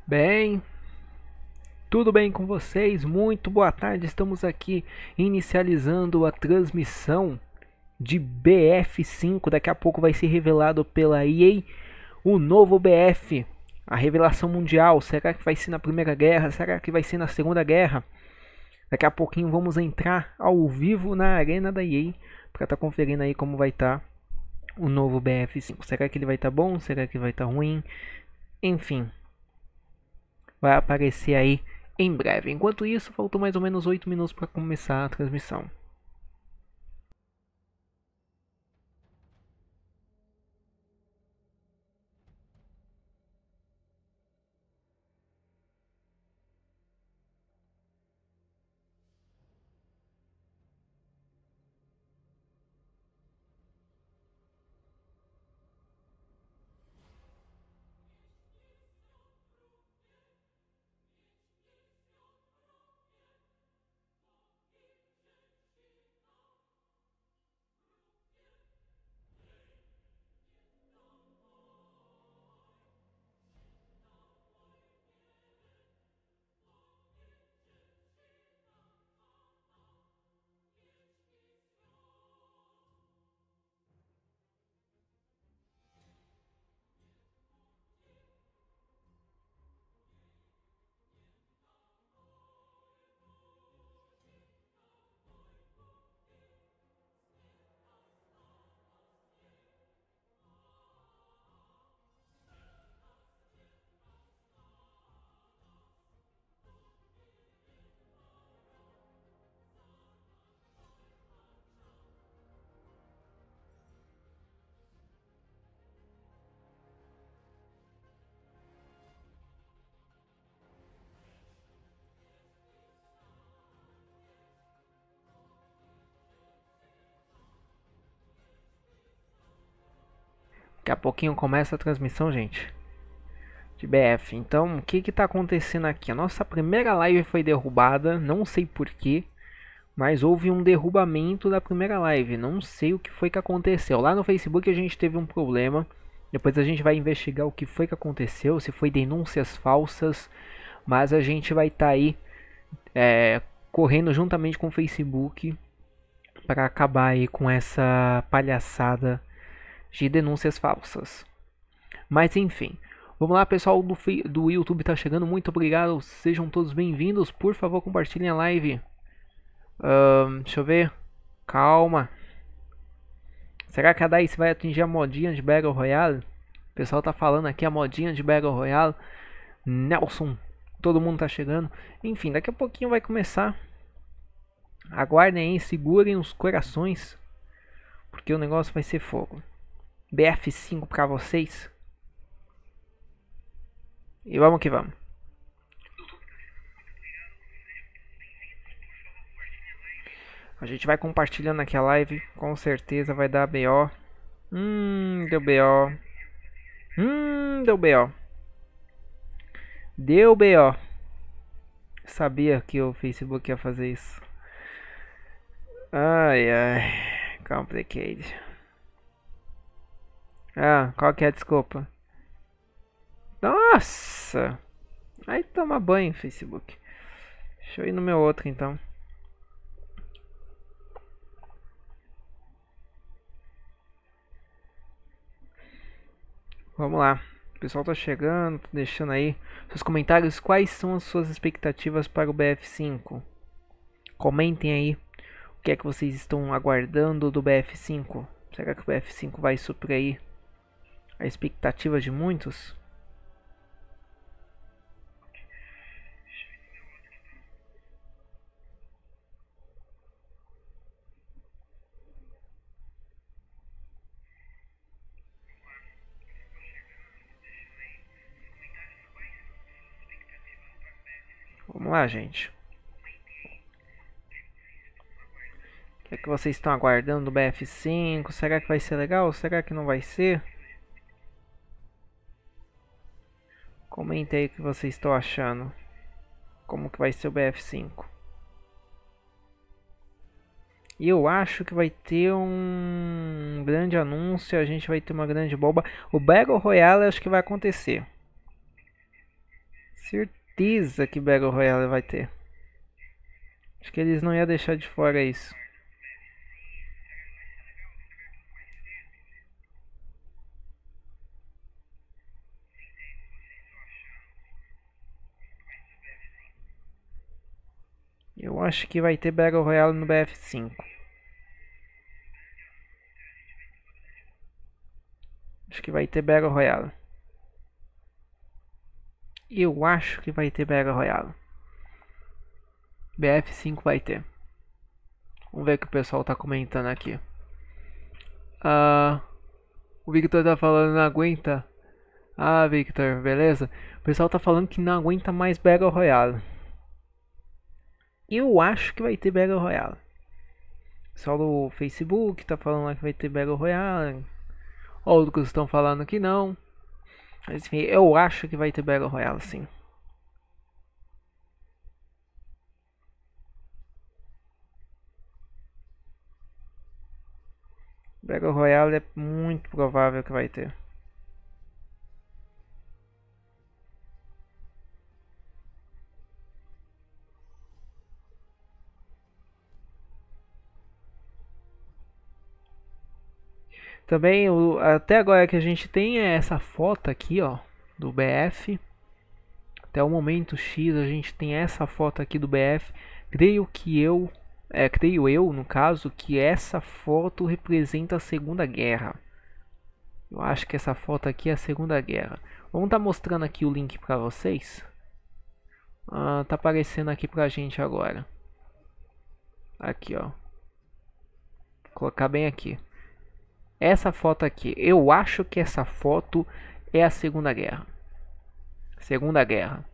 Bem, tudo bem com vocês? Muito boa tarde. Estamos aqui inicializando a transmissão de BF5. Daqui a pouco vai ser revelado pela EA o novo BF, a revelação mundial. Será que vai ser na Primeira Guerra? Será que vai ser na Segunda Guerra? Daqui a pouquinho vamos entrar ao vivo na arena da EA para estar conferindo aí como vai estar o novo BF5. Será que ele vai estar bom? Será que vai estar ruim? Enfim, vai aparecer aí em breve. Enquanto isso, faltam mais ou menos 8 minutos para começar a transmissão. Daqui a pouquinho começa a transmissão, gente, de BF. Então, o que está acontecendo aqui? A nossa primeira live foi derrubada, não sei porquê, mas houve um derrubamento da primeira live. Não sei o que foi que aconteceu. Lá no Facebook a gente teve um problema. Depois a gente vai investigar o que foi que aconteceu, se foi denúncias falsas. Mas a gente vai estar aí correndo juntamente com o Facebook para acabar aí com essa palhaçada de denúncias falsas. Mas enfim, vamos lá, pessoal do YouTube tá chegando, muito obrigado, sejam todos bem-vindos, por favor compartilhem a live. Deixa eu ver, calma. Será que a DICE vai atingir a modinha de Battle Royale? O pessoal tá falando aqui a modinha de Battle Royale. Nelson, todo mundo tá chegando. Enfim, daqui a pouquinho vai começar. Aguardem aí, segurem os corações, porque o negócio vai ser fogo. BF5 pra vocês. E vamos que vamos. A gente vai compartilhando aqui a live. Com certeza vai dar BO. Deu BO. Deu BO. Deu BO. Sabia que o Facebook ia fazer isso. Ai, ai. Complicated. Qual que é a desculpa? Nossa. Aí toma banho, Facebook. Deixa eu ir no meu outro então. Vamos lá. O pessoal tá chegando, tá deixando aí seus comentários. Quais são as suas expectativas para o BF5? Comentem aí o que é que vocês estão aguardando do BF5. Será que o BF5 vai suprir aí a expectativa de muitos? Vamos lá, gente. O que é que vocês estão aguardando do BF5? Será que vai ser legal? Será que não vai ser? Comenta aí o que vocês estão achando. Como que vai ser o BF5? E eu acho que vai ter um grande anúncio. A gente vai ter uma grande bomba. O Battle Royale acho que vai acontecer. Certeza que Battle Royale vai ter. Acho que eles não iam deixar de fora isso. Eu acho que vai ter Battle Royale no BF5. Acho que vai ter Battle Royale. Eu acho que vai ter Battle Royale. BF5 vai ter. Vamos ver o que o pessoal tá comentando aqui. O Victor tá falando não aguenta. Victor, beleza? O pessoal tá falando que não aguenta mais Battle Royale. Eu acho que vai ter Battle Royale. O pessoal do Facebook tá falando lá que vai ter Battle Royale. Outros estão falando que não. Mas enfim, eu acho que vai ter Battle Royale sim. Battle Royale é muito provável que vai ter. Também, até agora que a gente tem é essa foto aqui, ó, do BF. Até o momento X a gente tem essa foto aqui do BF. Creio eu, no caso, que essa foto representa a Segunda Guerra. Eu acho que essa foto aqui é a Segunda Guerra. Vamos estar mostrando aqui o link para vocês. Tá aparecendo aqui pra gente agora. Aqui, ó. Vou colocar bem aqui. Essa foto aqui, eu acho que essa foto é a Segunda Guerra. Segunda Guerra.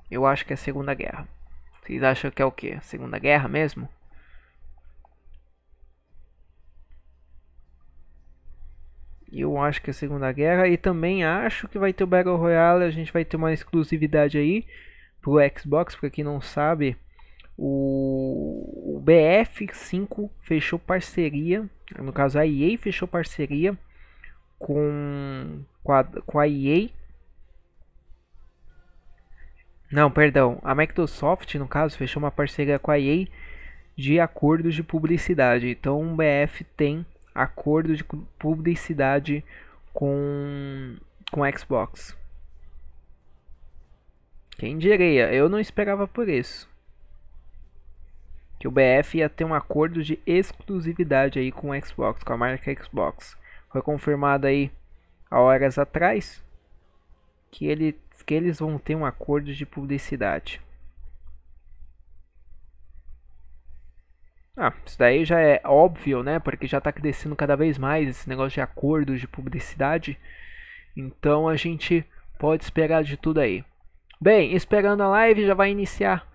Eu acho que é a Segunda Guerra. Vocês acham que é o que? Segunda Guerra mesmo? Eu acho que é a Segunda Guerra. E também acho que vai ter o Battle Royale. A gente vai ter uma exclusividade aí pro Xbox. Pra quem não sabe, o BF5 fechou parceria. No caso, a EA fechou parceria com a EA. Não, perdão. A Microsoft, no caso, fechou uma parceria com a EA de acordos de publicidade. Então, o BF tem acordo de publicidade com Xbox. Quem diria? Eu não esperava por isso. Que o BF ia ter um acordo de exclusividade aí com o Xbox, com a marca Xbox. Foi confirmado aí há horas atrás que eles vão ter um acordo de publicidade. Isso daí já é óbvio, né? Porque já está crescendo cada vez mais esse negócio de acordos de publicidade. Então a gente pode esperar de tudo aí. Bem, esperando a live, já vai iniciar.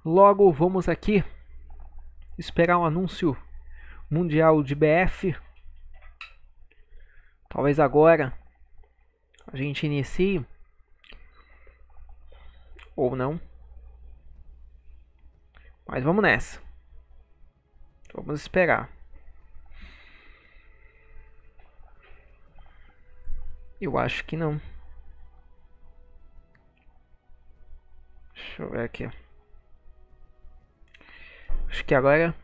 Logo vamos aqui esperar um anúncio mundial de BF. Talvez agora a gente inicie. Ou não. Mas vamos nessa. Vamos esperar. Eu acho que não. Deixa eu ver aqui. Acho que agora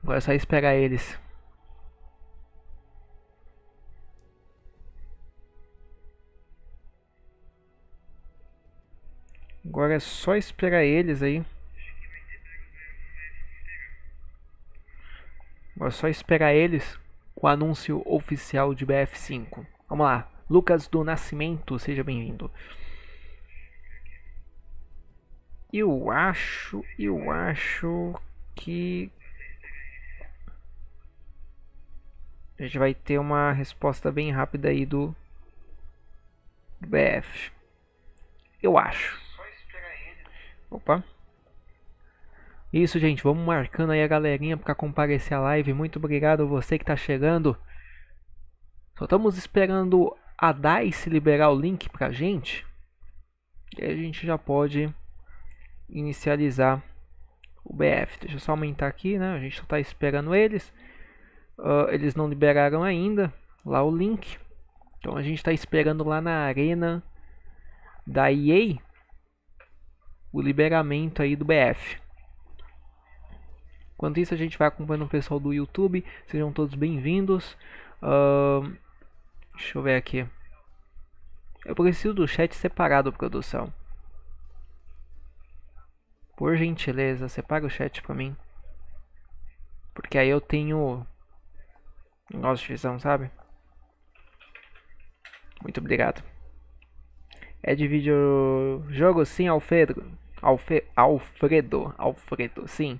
é só esperar eles. Agora é só esperar eles aí. Agora é só esperar eles com o anúncio oficial de BF5. Vamos lá. Lucas do Nascimento, seja bem-vindo. Eu acho que a gente vai ter uma resposta bem rápida aí do BF. Eu acho. Opa. Isso, gente. Vamos marcando aí a galerinha para comparecer à live. Muito obrigado a você que está chegando. Só estamos esperando a DICE liberar o link pra gente. E a gente já pode inicializar o BF. Deixa eu só aumentar aqui, né? A gente só está esperando eles. Eles não liberaram ainda lá o link. Então a gente está esperando lá na arena da EA o liberamento aí do BF. Enquanto isso, a gente vai acompanhando o pessoal do YouTube. Sejam todos bem-vindos. Deixa eu ver aqui. Eu preciso do chat separado, produção. Por gentileza, separa o chat pra mim. Porque aí eu tenho negócio de visão, sabe? Muito obrigado. É de videojogo? Sim, Alfredo, sim.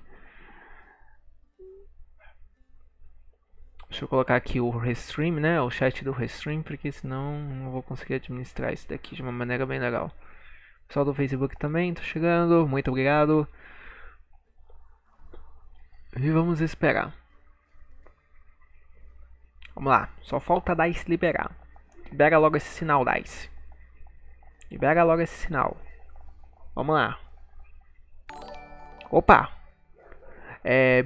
Deixa eu colocar aqui o restream, né? O chat do restream, porque senão não vou conseguir administrar isso daqui de uma maneira bem legal. Pessoal do Facebook também tá chegando, muito obrigado. E vamos esperar. Vamos lá, só falta a DICE liberar. Libera logo esse sinal, DICE. Libera logo esse sinal. Vamos lá. Opa!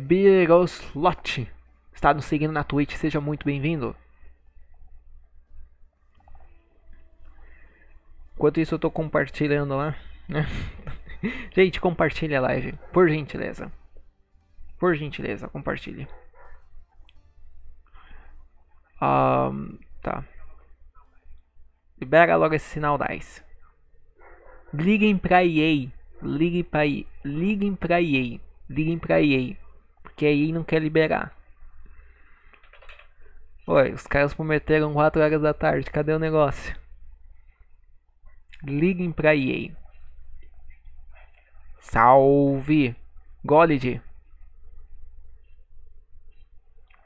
Biroslot está nos seguindo na Twitch, seja muito bem-vindo. Enquanto isso eu tô compartilhando lá. Gente, compartilha a live, por gentileza. Por gentileza, compartilhe. Tá. Libera logo esse sinal DICE. Liguem pra EA. Liguem pra EA. Liguem pra EA. Porque a EA não quer liberar. Oi, os caras prometeram 4 horas da tarde. Cadê o negócio? Liguem pra EA. Salve! Golid.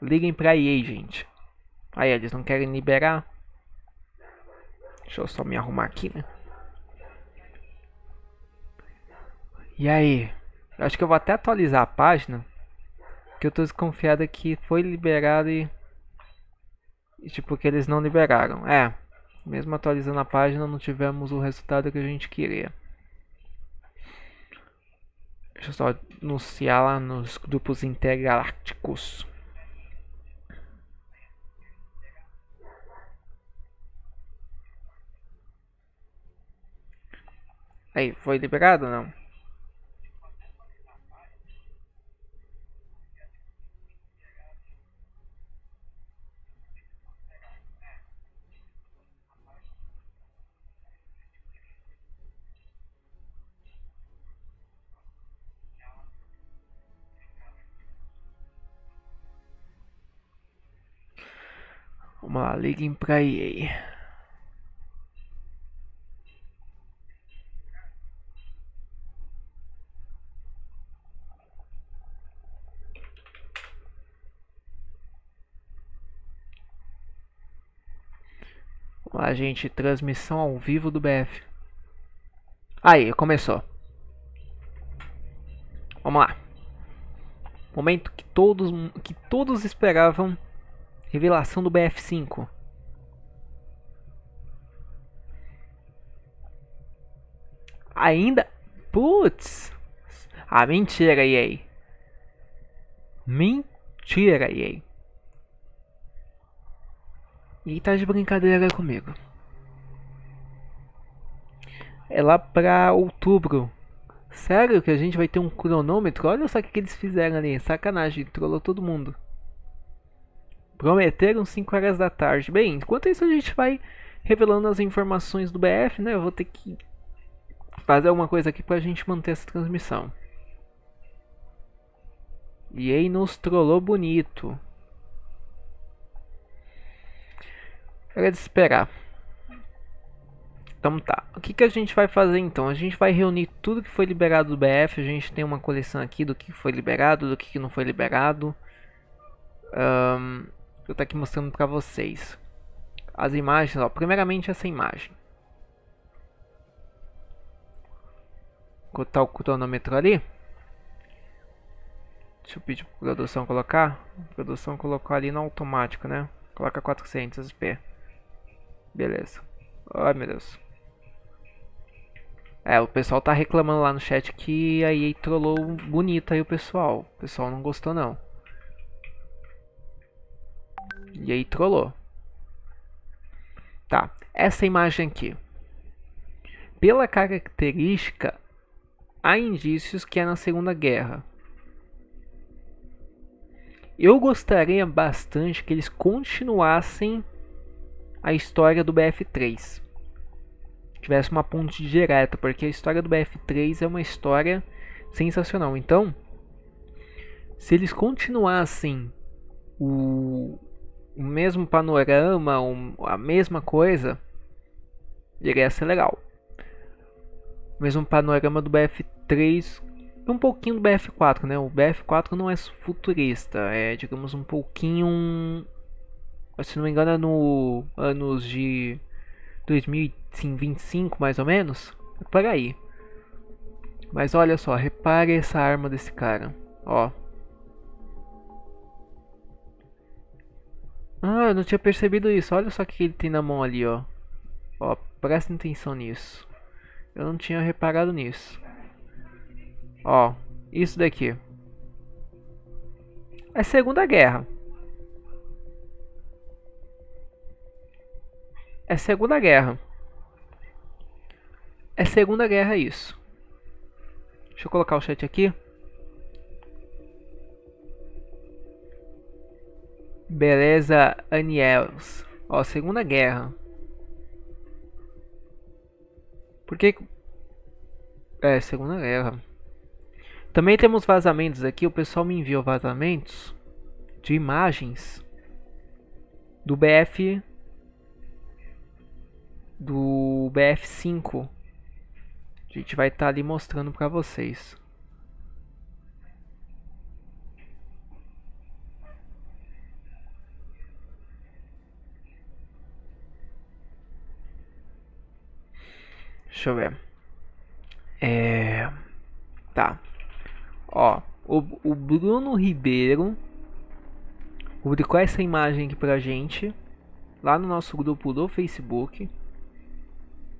Liguem pra EA, gente. Aí, eles não querem liberar. Deixa eu só me arrumar aqui, né? E aí? Eu acho que eu vou até atualizar a página. Que eu tô desconfiado que foi liberado e tipo, que eles não liberaram. Mesmo atualizando a página, não tivemos o resultado que a gente queria. Deixa eu só anunciar lá nos grupos intergalácticos. Aí, foi liberado ou não? Vamos lá, liguem pra EA. Vamos lá, gente, transmissão ao vivo do BF. Aí, começou. Vamos lá. Momento que todos esperavam. Revelação do BF5. Ainda? Putz. Mentira, EA. Mentira, EA. E tá de brincadeira comigo. É lá pra outubro. Sério que a gente vai ter um cronômetro? Olha só o que eles fizeram ali. Sacanagem, trollou todo mundo. Prometeram 5 horas da tarde. Bem, enquanto isso a gente vai revelando as informações do BF, né? Eu vou ter que fazer alguma coisa aqui pra gente manter essa transmissão. E aí nos trollou bonito. Era de esperar. Então tá, o que a gente vai fazer então? A gente vai reunir tudo que foi liberado do BF. A gente tem uma coleção aqui do que foi liberado, do que não foi liberado. Eu tô aqui mostrando pra vocês as imagens, ó. Primeiramente essa imagem. Vou botar o cronômetro ali. Deixa eu pedir pra produção colocar. A produção colocou ali no automático, né? Coloca 400p. Beleza. Ai meu Deus. O pessoal tá reclamando lá no chat que a EA trollou bonito aí o pessoal. O pessoal não gostou não. E aí trollou. Tá, essa imagem aqui. pela característica, há indícios que é na Segunda Guerra. Eu gostaria bastante que eles continuassem a história do BF3. Tivesse uma ponte direta, porque a história do BF3 é uma história sensacional. Então, se eles continuassem o mesmo panorama, a mesma coisa, iria ser legal. O mesmo panorama do BF3, um pouquinho do BF4, né? O BF4 não é futurista, é, digamos, um pouquinho, se não me engano, é no anos de 2025, mais ou menos, é por aí. Mas olha só, repare essa arma desse cara, ó. Ah, eu não tinha percebido isso. Olha só o que ele tem na mão ali, ó. Ó, presta atenção nisso. Eu não tinha reparado nisso. Ó, isso daqui é Segunda Guerra. É Segunda Guerra. É Segunda Guerra isso. Deixa eu colocar o chat aqui. Beleza, Aniels. Ó, Segunda Guerra. Por que... É, Segunda Guerra. Também temos vazamentos aqui. O pessoal me enviou vazamentos de imagens do BF... do BF5. A gente vai estar ali mostrando pra vocês. Deixa eu ver. Tá. Ó, o Bruno Ribeiro publicou essa imagem aqui pra gente lá no nosso grupo do Facebook.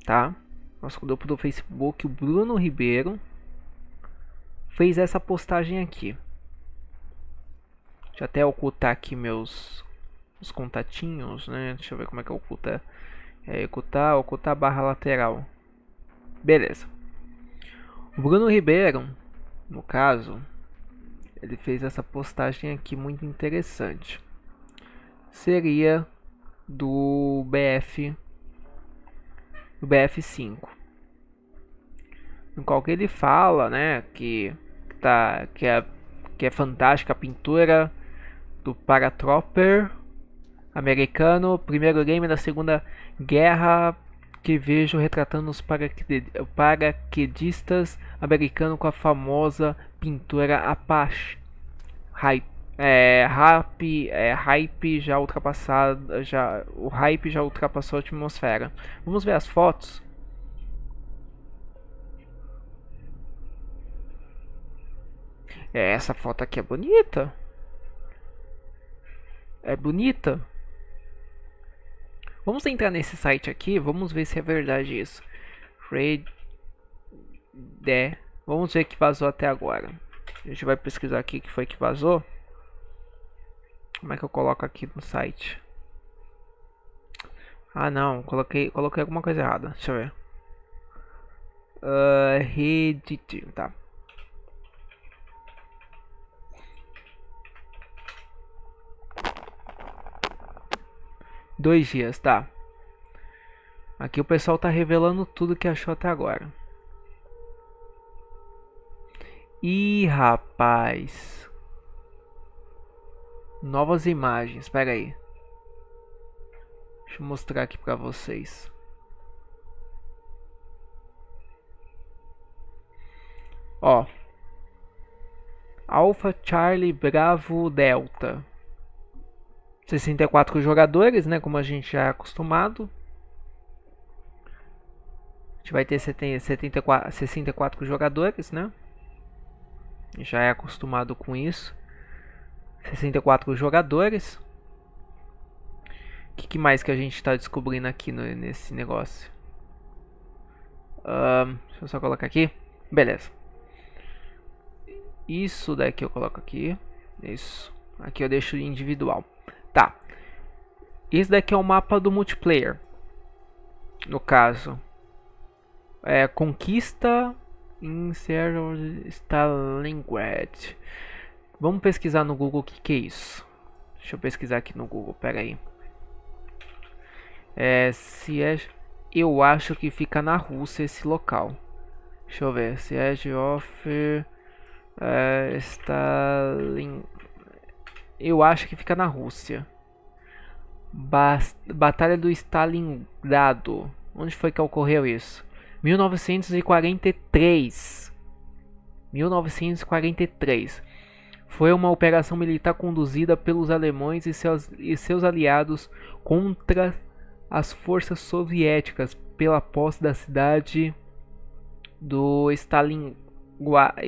Tá? Nosso grupo do Facebook, o Bruno Ribeiro fez essa postagem aqui. Deixa eu até ocultar aqui os contatinhos, né? Deixa eu ver como é que oculta. Ocultar barra lateral. Beleza. O Bruno Ribeiro, no caso, ele fez essa postagem aqui muito interessante. Seria do BF5, no qual que ele fala, né, que é fantástica a pintura do Paratrooper americano, primeiro game da Segunda Guerra que vejo retratando os paraquedistas americanos com a famosa pintura Apache. Hype já ultrapassado, o hype já ultrapassou a atmosfera. Vamos ver as fotos. Essa foto aqui é bonita. É bonita. Vamos entrar nesse site aqui, vamos ver se é verdade isso. Vamos ver que vazou até agora. A gente vai pesquisar aqui que foi que vazou. Como é que eu coloco aqui no site? Ah não, coloquei alguma coisa errada. Deixa eu ver. Reddit, tá. Dois dias, tá. Aqui o pessoal tá revelando tudo que achou até agora. Ih, rapaz. Novas imagens, espera aí. Deixa eu mostrar aqui pra vocês. Ó. Alpha Charlie Bravo Delta. 64 jogadores, né, como a gente já é acostumado. A gente vai ter 64 jogadores, né? Já é acostumado com isso. 64 jogadores. O que mais que a gente está descobrindo aqui nesse negócio? Deixa eu só colocar aqui. Beleza. Isso daqui eu coloco aqui. Isso. Aqui eu deixo individual. Tá. Esse daqui é o mapa do multiplayer. No caso. Conquista em Stalingrad. Vamos pesquisar no Google o que é isso. Deixa eu pesquisar aqui no Google, pera aí. Eu acho que fica na Rússia esse local. Deixa eu ver. Siege of Stalin. Eu acho que fica na Rússia. Batalha do Stalingrado. Onde foi que ocorreu isso? 1943. 1943. Foi uma operação militar conduzida pelos alemães e seus aliados contra as forças soviéticas pela posse da cidade do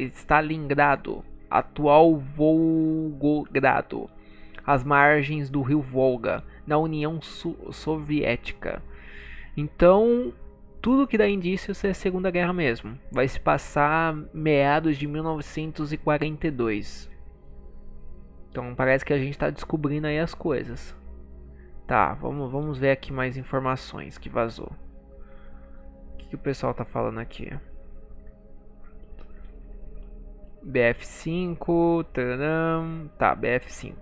Stalingrado, atual Volgogrado, às margens do rio Volga, na União Soviética. Então, tudo que dá indícios é a Segunda Guerra mesmo. Vai se passar meados de 1942. Então parece que a gente está descobrindo aí as coisas. Tá, vamos ver aqui mais informações que vazou. O que o pessoal tá falando aqui? BF5, taranam, tá, BF5.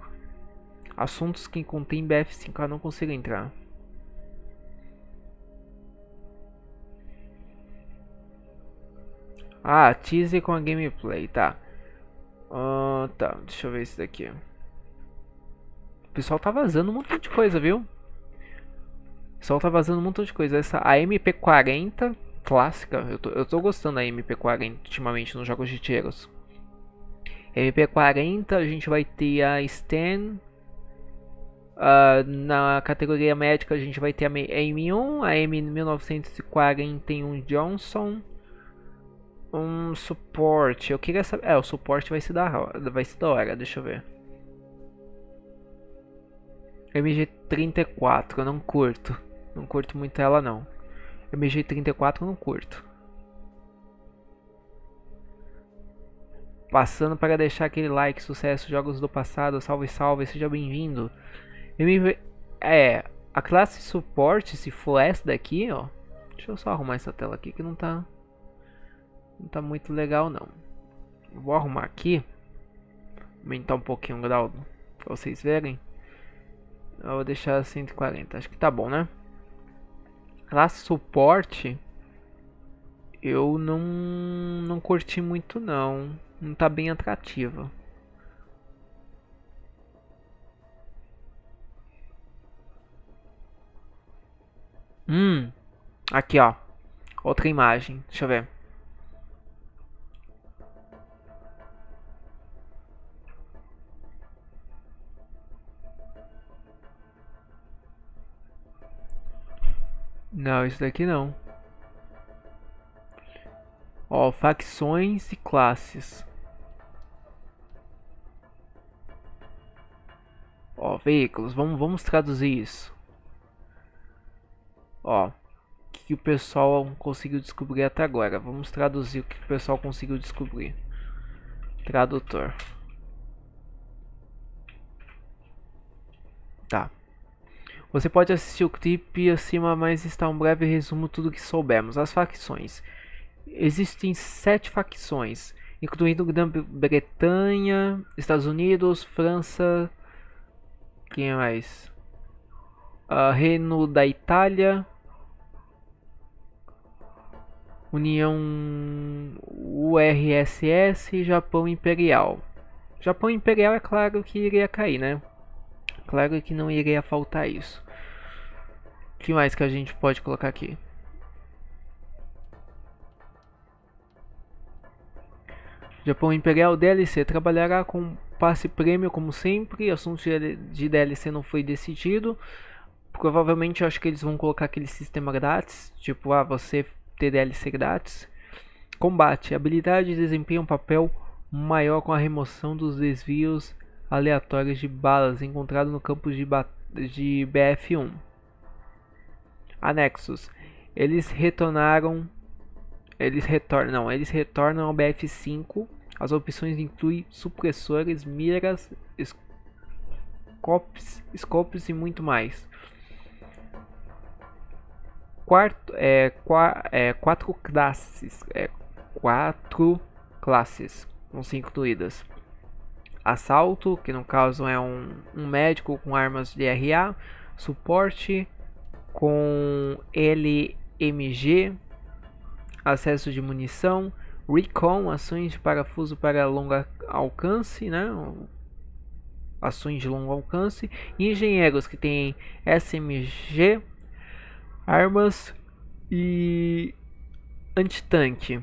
Assuntos que contém BF5, não consigo entrar. Teaser com a gameplay, tá. Tá, deixa eu ver isso daqui. O pessoal tá vazando um montão de coisa, viu? O pessoal tá vazando um montão de coisa. A MP40 clássica, eu tô gostando da MP40 ultimamente nos jogos de tiros. MP40, a gente vai ter a Stan. Na categoria médica, a gente vai ter a M1, a M1941 Johnson. Suporte. Eu queria saber. O suporte vai ser da hora. Deixa eu ver. MG34, eu não curto. Não curto muito ela não. MG34 eu não curto. Passando para deixar aquele like, sucesso, jogos do passado, salve, salve, seja bem-vindo. A classe suporte, se for essa daqui, ó. Deixa eu só arrumar essa tela aqui que não tá muito legal não. Vou arrumar aqui. Aumentar um pouquinho o grau pra vocês verem. Eu vou deixar 140, acho que tá bom, né? Classe suporte eu não curti muito não. Não tá bem atrativa. Aqui ó. Outra imagem, deixa eu ver. Não, isso daqui não. Ó, facções e classes. Ó, veículos, vamos traduzir isso. Ó, o que o pessoal conseguiu descobrir até agora. Vamos traduzir o que o pessoal conseguiu descobrir. Tradutor. Tá. Você pode assistir o clipe acima, mas está um breve resumo tudo que soubemos. As facções. Existem 7 facções, incluindo Grã-Bretanha, Estados Unidos, França, quem mais? Reino da Itália, União URSS e Japão Imperial. Japão Imperial é claro que iria cair, né? Claro que não iria faltar isso. O que mais que a gente pode colocar aqui? Japão Imperial DLC trabalhará com passe prêmio como sempre. Assunto de DLC não foi decidido. Provavelmente eu acho que eles vão colocar aquele sistema grátis, tipo, você ter DLC grátis. Combate. Habilidade desempenha um papel maior com a remoção dos desvios aleatórios de balas encontrados no campo de BF1. Anexos. Eles retornam ao BF5. As opções incluem supressores, miras, scopes e muito mais. quatro classes. Quatro classes vão ser incluídas. Assalto, que no caso é um médico com armas de RA. Suporte com LMG, acesso de munição. Recon, ações de parafuso para longo alcance, né? Ações de longo alcance. Engenheiros, que tem SMG, armas e antitanque.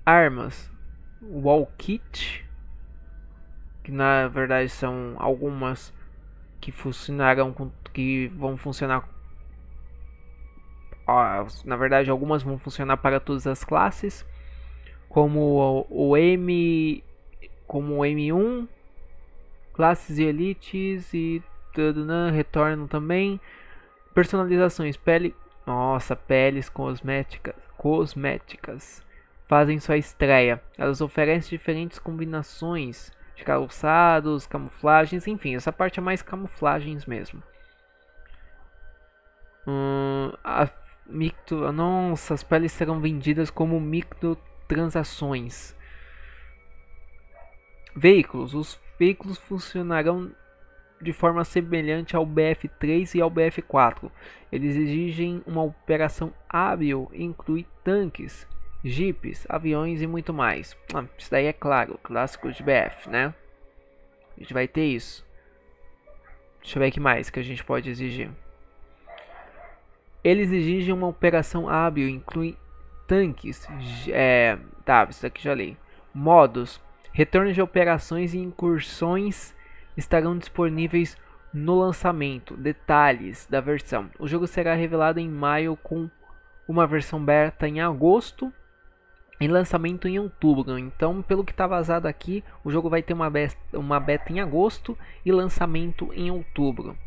Armas, wall kit, que na verdade são algumas que vão funcionar. Na verdade, algumas vão funcionar para todas as classes, como o M1, classes e elites e tudo, né? Retorno também. Personalizações, peles cosméticas fazem sua estreia. Elas oferecem diferentes combinações de calçados, camuflagens, enfim, essa parte é mais camuflagens mesmo. Nossa, as peles serão vendidas como microtransações. Veículos. Os veículos funcionarão de forma semelhante ao BF3 e ao BF4. Eles exigem uma operação hábil e inclui tanques, jipes, aviões e muito mais. Isso daí é claro, clássico de BF, né? A gente vai ter isso. Deixa eu ver o que mais que a gente pode exigir. Eles exigem uma operação hábil, inclui tanques, isso daqui já li. Modos, retorno de operações e incursões estarão disponíveis no lançamento. Detalhes da versão. O jogo será revelado em maio com uma versão beta em agosto e lançamento em outubro. Então, pelo que está vazado aqui, o jogo vai ter uma beta em agosto e lançamento em outubro.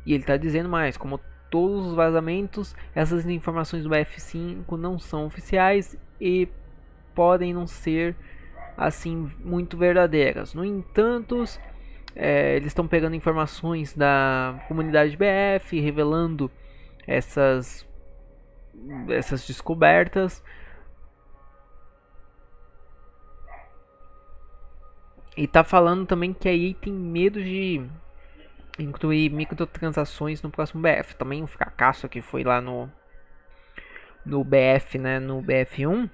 E ele está dizendo mais, como todos os vazamentos, essas informações do BF5 não são oficiais e podem não ser assim muito verdadeiras. No entanto, eles estão pegando informações da comunidade BF, revelando essas descobertas. E tá falando também que a EA tem medo de incluir microtransações no próximo BF. Também um fracasso que foi lá no BF, né? No BF1.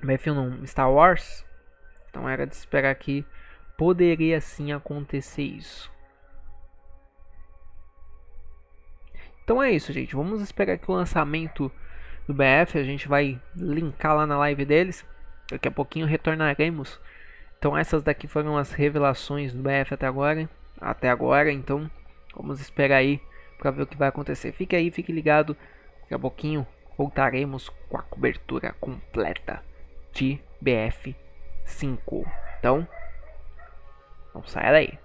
BF1 não, Star Wars. Então era de esperar que poderia sim acontecer isso. Então é isso, gente. Vamos esperar que o lançamento do BF, a gente vai linkar lá na live deles. Daqui a pouquinho retornaremos. Então essas daqui foram as revelações do BF até agora. Então vamos esperar aí para ver o que vai acontecer. Fique aí, fique ligado. Daqui a pouquinho voltaremos com a cobertura completa de BF5. Então, não saia daí.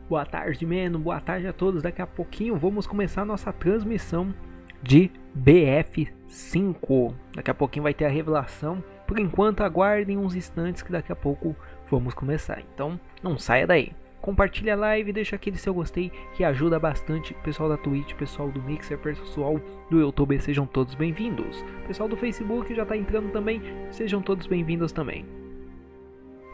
Boa tarde, Meno. Boa tarde a todos. Daqui a pouquinho vamos começar a nossa transmissão de BF5. Daqui a pouquinho vai ter a revelação. Por enquanto, aguardem uns instantes que daqui a pouco vamos começar. Então, não saia daí. Compartilha a live, deixa aquele seu gostei que ajuda bastante. Pessoal da Twitch, pessoal do Mixer, pessoal do YouTube, sejam todos bem-vindos. Pessoal do Facebook já tá entrando também, sejam todos bem-vindos também.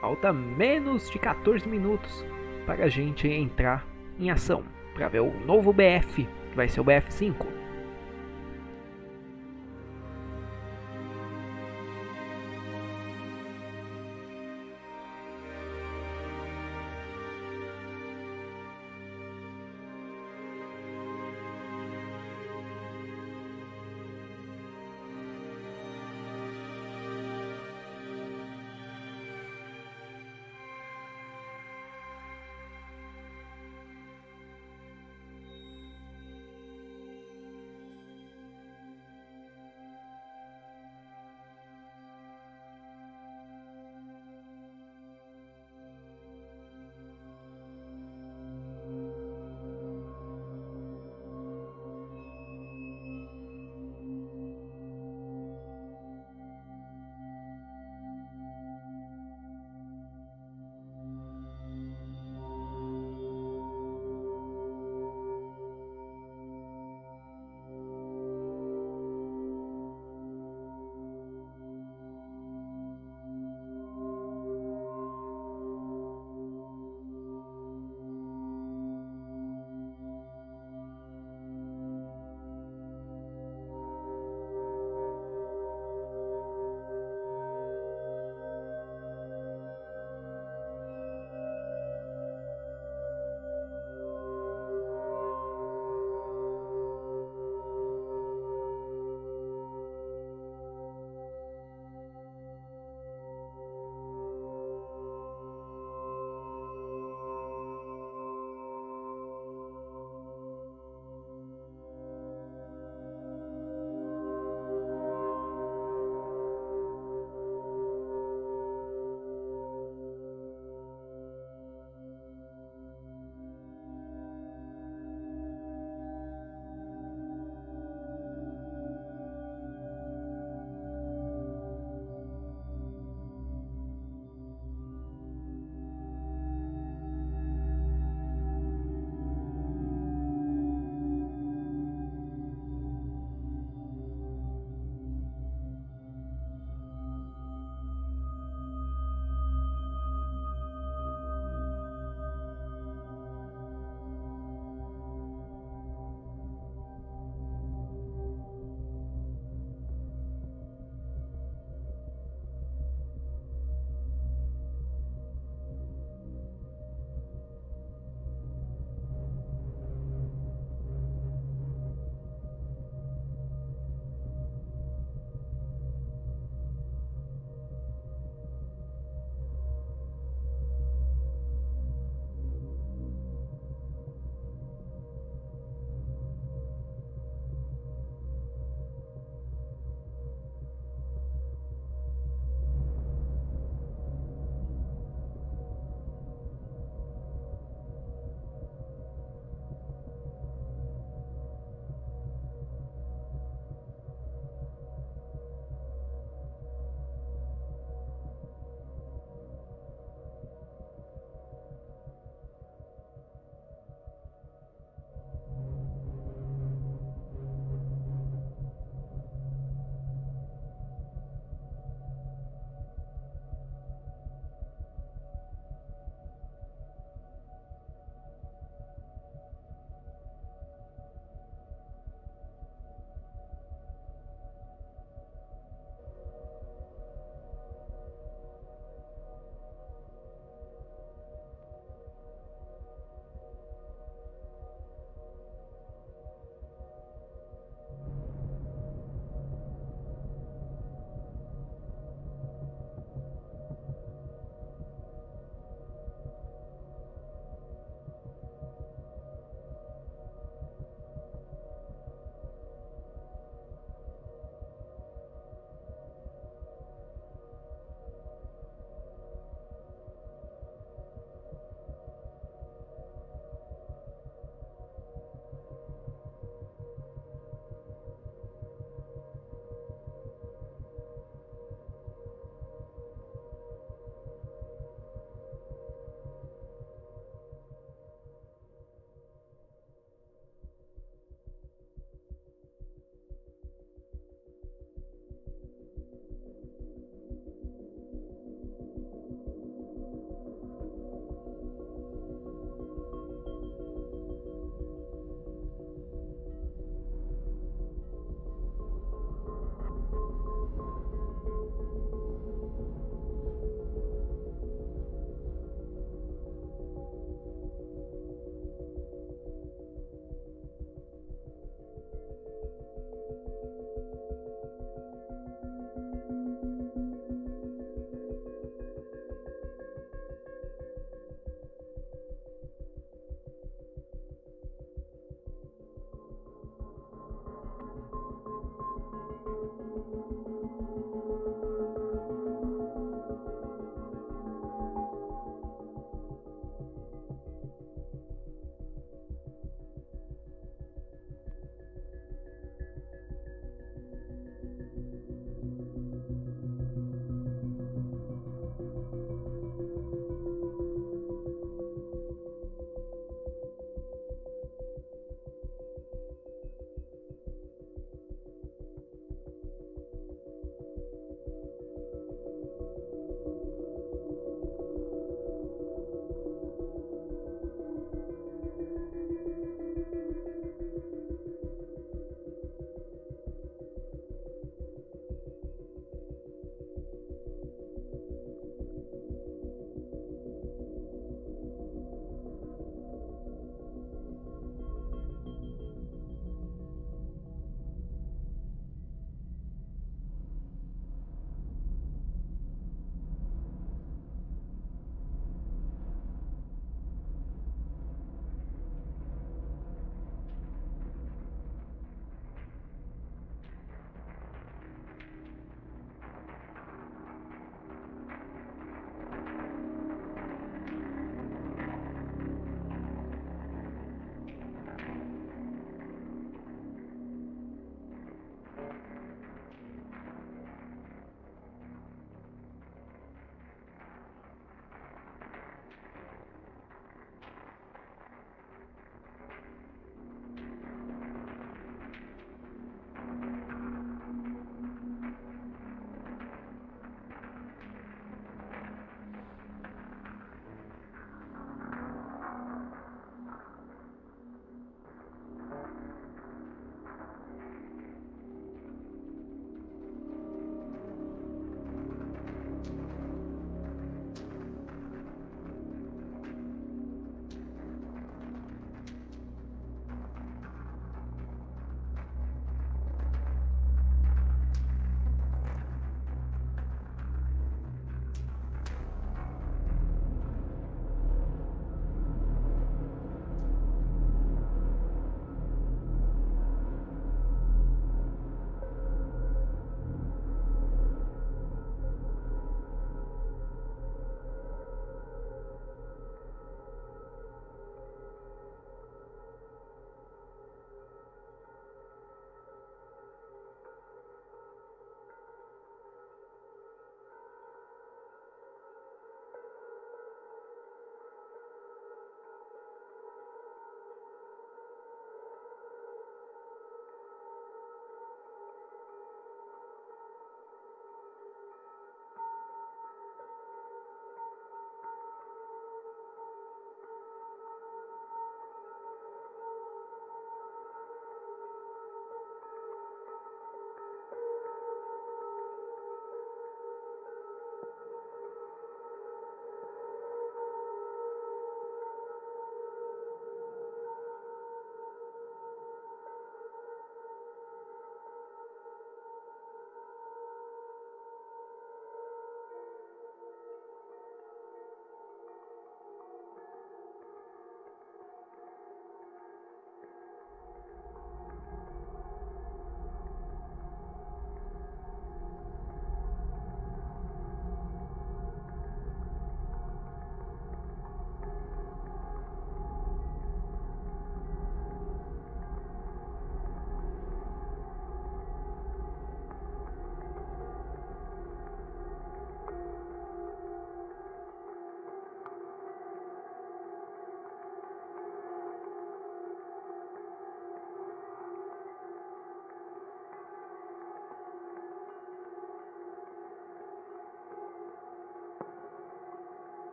Falta menos de 14 minutos para a gente entrar em ação, para ver o novo BF, que vai ser o BF5.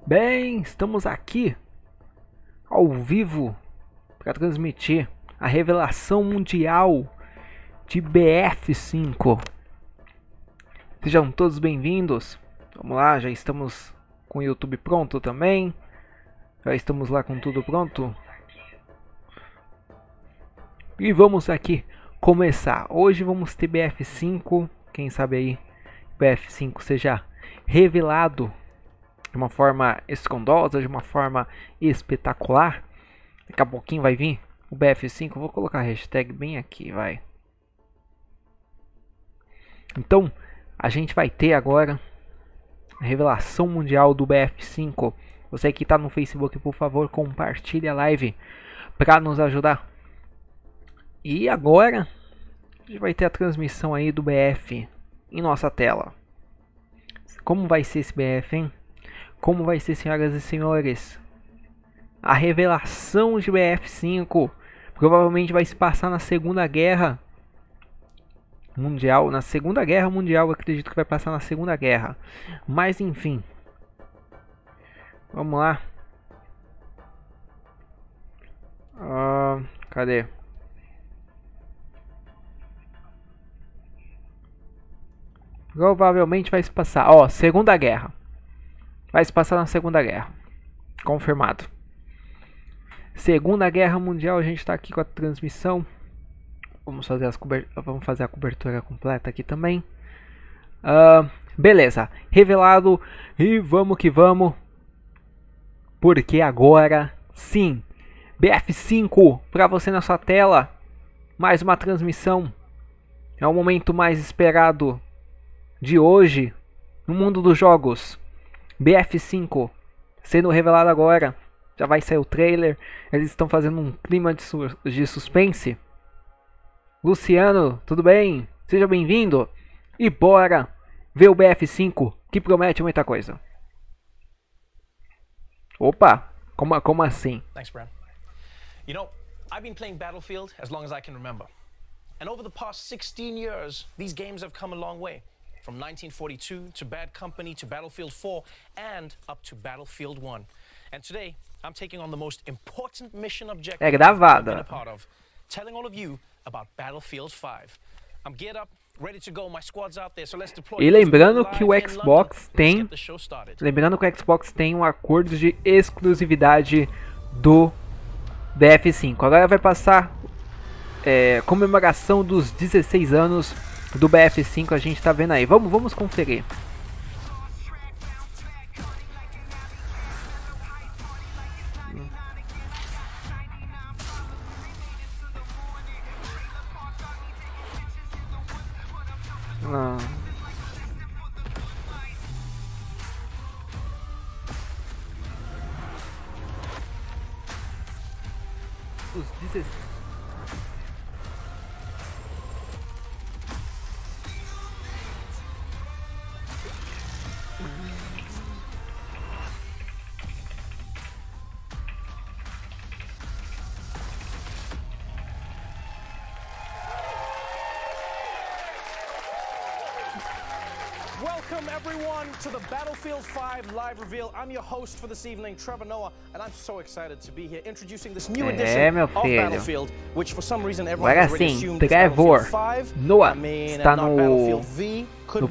Bem, estamos aqui ao vivo para transmitir a revelação mundial de BF5. Sejam todos bem-vindos. Vamos lá, já estamos com o YouTube pronto também. Já estamos lá com tudo pronto. E vamos aqui começar. Hoje vamos ter BF5. Quem sabe aí BF5 seja revelado de uma forma estrondosa, de uma forma espetacular. Daqui a pouquinho vai vir o BF5. Vou colocar a hashtag bem aqui, vai. Então, a gente vai ter agora a revelação mundial do BF5. Você que está no Facebook, por favor, compartilhe a live para nos ajudar. E agora, a gente vai ter a transmissão aí do BF em nossa tela. Como vai ser esse BF, hein? Como vai ser, senhoras e senhores? A revelação de BF5 provavelmente vai se passar na Segunda Guerra Mundial. Na Segunda Guerra Mundial, eu acredito que vai passar na Segunda Guerra. Mas enfim. Vamos lá. Cadê? Provavelmente vai se passar. Ó, Segunda Guerra. Vai se passar na Segunda Guerra. Confirmado. Segunda Guerra Mundial, a gente está aqui com a transmissão. Vamos fazer a cobertura completa aqui também. Beleza. Revelado. E vamos que vamos. Porque agora sim. BF5 para você na sua tela. Mais uma transmissão. É o momento mais esperado de hoje no mundo dos jogos. BF5 sendo revelado agora. Já vai sair o trailer. Eles estão fazendo um clima de suspense. Luciano, tudo bem? Seja bem-vindo. E bora ver o BF5 que promete muita coisa. Opa, como assim? Thanks, Brad. You know, I've been playing Battlefield as long as I can remember. And over the past 16 years, these games have come a long way. From 1942 to Bad Company to Battlefield 4 and up to Battlefield 1. And today, I'm taking on the most important mission objective I've been a part of, telling all of you about Battlefield 5. I'm geared up, ready to go. My squad's out there, so let's deploy. E lembrando que o Xbox tem, um acordo de exclusividade do BF5. Agora vai passar comemoração dos 16 anos do BF5, a gente tá vendo aí. Vamos conferir. Os 16. Welcome everyone to the Battlefield 5 live reveal. I'm your host for this evening, Trevor Noah, and I'm so excited to be here introducing this new edition of Battlefield, which for some reason everyone already assumed is Battlefield 5. Noah está no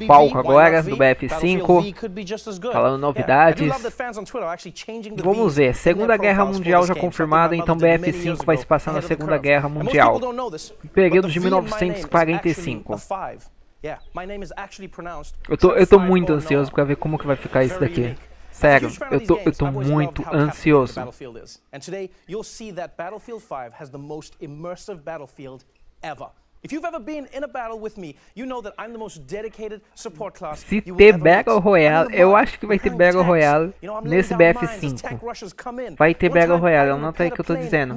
palco agora do BF5, falando novidades. Vamos ver, Segunda Guerra Mundial já confirmada, então BF5 vai se passar na Segunda Guerra Mundial, período de 1945. Eu tô muito ansioso para ver como que vai ficar isso daqui. Sério, eu tô muito ansioso. Se ter Battle Royale, eu acho que vai ter Battle Royale nesse BF5. Vai ter Battle Royale, anota aí que eu tô dizendo.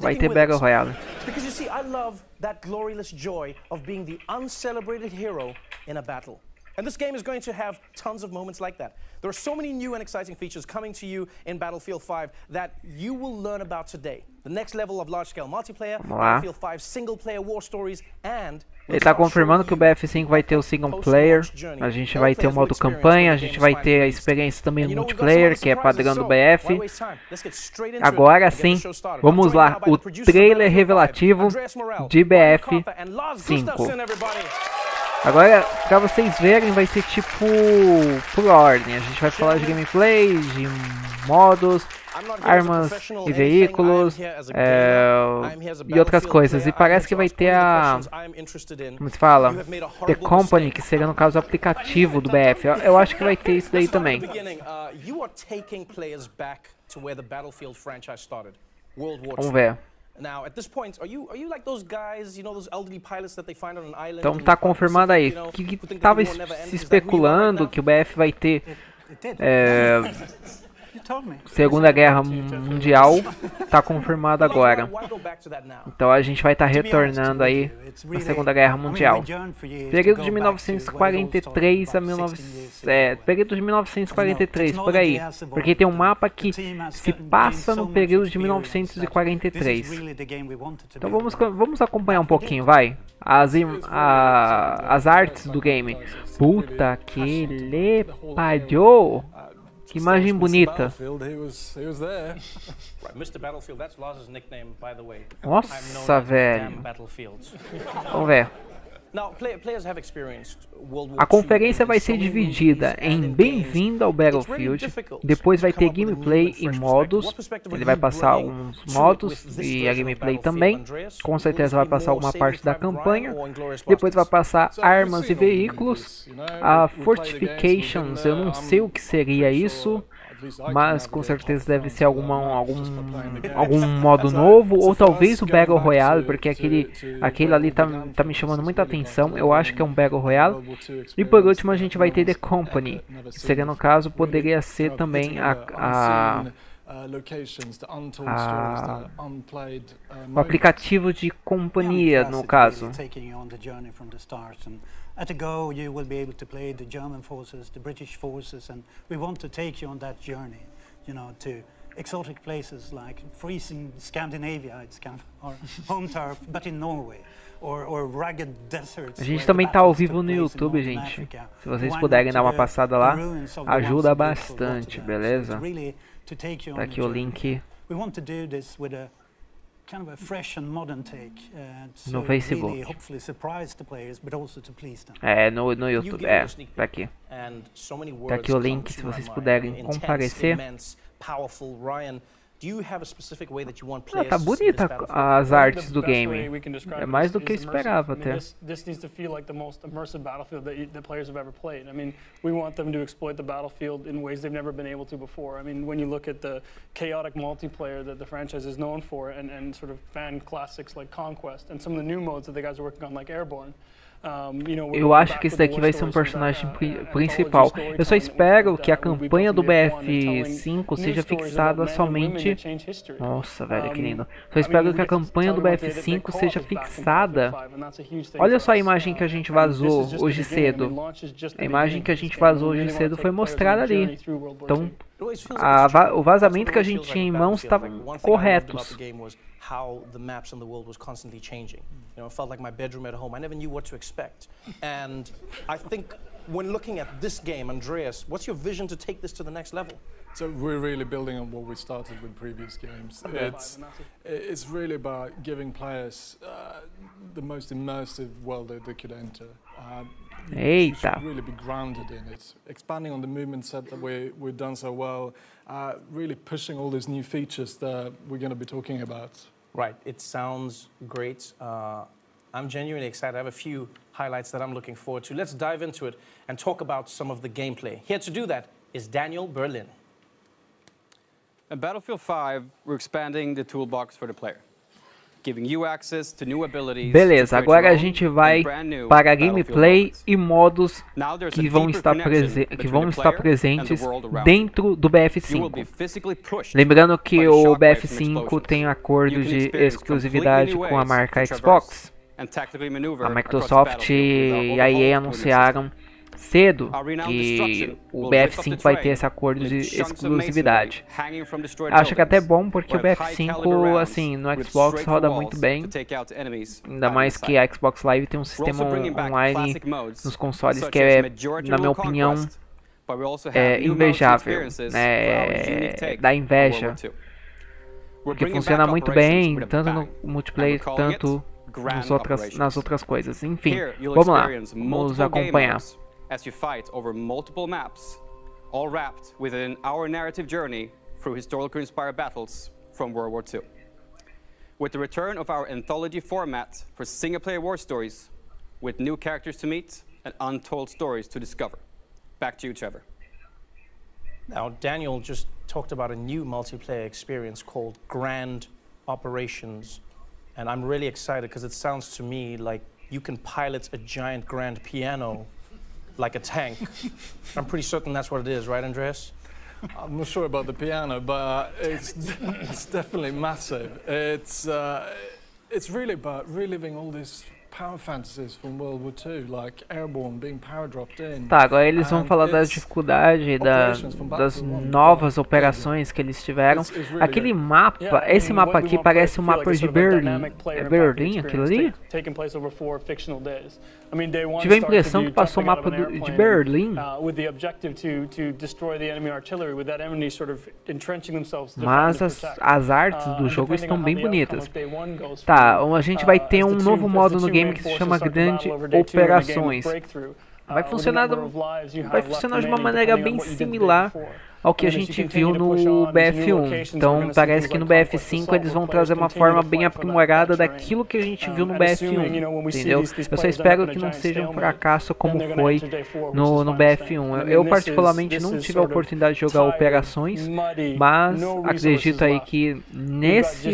Vai ter Battle Royale. Because you see, I love that glorious joy of being the uncelebrated hero in a battle. And this game is going to have tons of moments like that. There are so many new and exciting features coming to you in Battlefield 5 that you will learn about today. The next level of large-scale multiplayer, Battlefield 5 single-player war stories, and Ele tá confirmando que o BF5 vai ter o single player, a gente vai ter o modo campanha, a gente vai ter a experiência também no multiplayer, que é padrão do BF. Agora sim, vamos lá, o trailer revelativo de BF5. Agora, pra vocês verem, vai ser tipo por ordem. A gente vai falar de gameplay, de modos, armas e veículos e outras coisas. E parece que vai ter a... como se fala? The Company, que seria no caso o aplicativo do BF. Eu acho que vai ter isso daí também. Vamos ver. Então tá confirmado aí. Que tava se especulando que o BF vai ter Segunda Guerra Mundial, tá confirmado agora. Então a gente vai estar retornando aí na Segunda Guerra Mundial. Período de 1943 a 1943, por aí. Porque tem um mapa que se passa no período de 1943. Então vamos acompanhar um pouquinho, vai. As artes do game. Puta que le pariu! Que imagem bonita. Nossa, velho. Vamos ver. A conferência vai ser dividida em Bem-vindo ao Battlefield, depois vai ter gameplay e modos, ele vai passar uns modos e a gameplay também, com certeza vai passar alguma parte da campanha, depois vai passar armas e veículos, a Fortifications, eu não sei o que seria isso, mas com certeza deve ser algum modo novo, ou talvez o Battle Royale, porque aquele ali tá me chamando muita atenção, eu acho que é um Battle Royale. E por último a gente vai ter The Company, que seria no caso, poderia ser também o aplicativo de companhia, no caso. At a go, you will be able to play the German forces, the British forces, and we want to take you on that journey, you know, to exotic places like freezing Scandinavia, it's kind of our home turf, but in Norway, or rugged deserts. A gente também tá ao vivo no YouTube, gente. Se vocês puderem dar uma passada lá, ajuda bastante, beleza? Tá aqui o link no Facebook. No YouTube, tá aqui. Tá aqui o link, se vocês puderem comparecer. Tá bonita as artes do game. É mais do que eu esperava até. This needs to feel like the most immersive battlefield that players have ever played. I mean, we want them to exploit the battlefield in ways they've never been able to before. I mean, when you look at the chaotic multiplayer that the franchise is known for, and sort of fan classics like Conquest, and some of the new modes that the guys are working on, like Airborne. Eu acho que esse daqui vai ser um personagem principal. Eu só espero que a campanha do BF5 seja fixada somente... Nossa, velho, que lindo. Só espero que a campanha do BF5 seja fixada... Olha só a imagem que a gente vazou hoje cedo. A imagem que a gente vazou hoje cedo foi mostrada ali. Então, o vazamento que a gente tinha em mãos estavam corretos. How the maps in the world was constantly changing. You know, it felt like my bedroom at home. I never knew what to expect. And I think when looking at this game, Andreas, what's your vision to take this to the next level? So we're really building on what we started with previous games. It's really about giving players the most immersive world that they could enter. You should really be grounded in it. Expanding on the movement set that we've done so well, really pushing all these new features that we're going to be talking about. Right, it sounds great. I'm genuinely excited. I have a few highlights that I'm looking forward to. Let's dive into it and talk about some of the gameplay. Here to do that is Daniel Berlin. In Battlefield 5, we're expanding the toolbox for the player. Beleza, agora a gente vai para gameplay e modos que vão estar presentes dentro do BF5. Lembrando que o BF5 tem acordo de exclusividade com a marca Xbox. A Microsoft e a EA anunciaram cedo que o BF5 vai ter esse acordo de exclusividade. Acho que é até bom porque o BF5, assim, no Xbox roda muito bem, ainda mais que a Xbox Live tem um sistema online nos consoles que é, na minha opinião, invejável, né? Dá inveja, porque funciona muito bem, tanto no multiplayer, tanto nas outras coisas. Enfim, vamos lá, vamos acompanhar. As you fight over multiple maps, all wrapped within our narrative journey through historically inspired battles from World War II. With the return of our anthology format for single-player war stories, with new characters to meet and untold stories to discover. Back to you, Trevor. Now, Daniel just talked about a new multiplayer experience called Grand Operations, and I'm really excited because it sounds to me like you can pilot a giant grand piano like a tank. I'm pretty certain that's what it is, right, Andreas? I'm not sure about the piano, but it's definitely massive. It's really about reliving all these power fantasies from World War II, like Airborne being power dropped in. Tá, agora eles vão falar da dificuldade das novas operações que eles tiveram. Aquele mapa, esse mapa aqui parece um mapa de Berlim. É Berlim aquilo ali? Tive a impressão que passou o mapa de Berlim. Mas as artes do jogo estão bem bonitas. Tá, a gente vai ter um novo modo no game que se chama Grande Operações. Vai funcionar de uma maneira bem similar ao que a gente viu no BF1. Então parece que no BF5 eles vão trazer uma forma bem aprimorada daquilo que a gente viu no BF1, entendeu? Eu só espero que não seja um fracasso como foi no BF1. Eu particularmente não tive a oportunidade de jogar Operações, mas acredito aí que nesse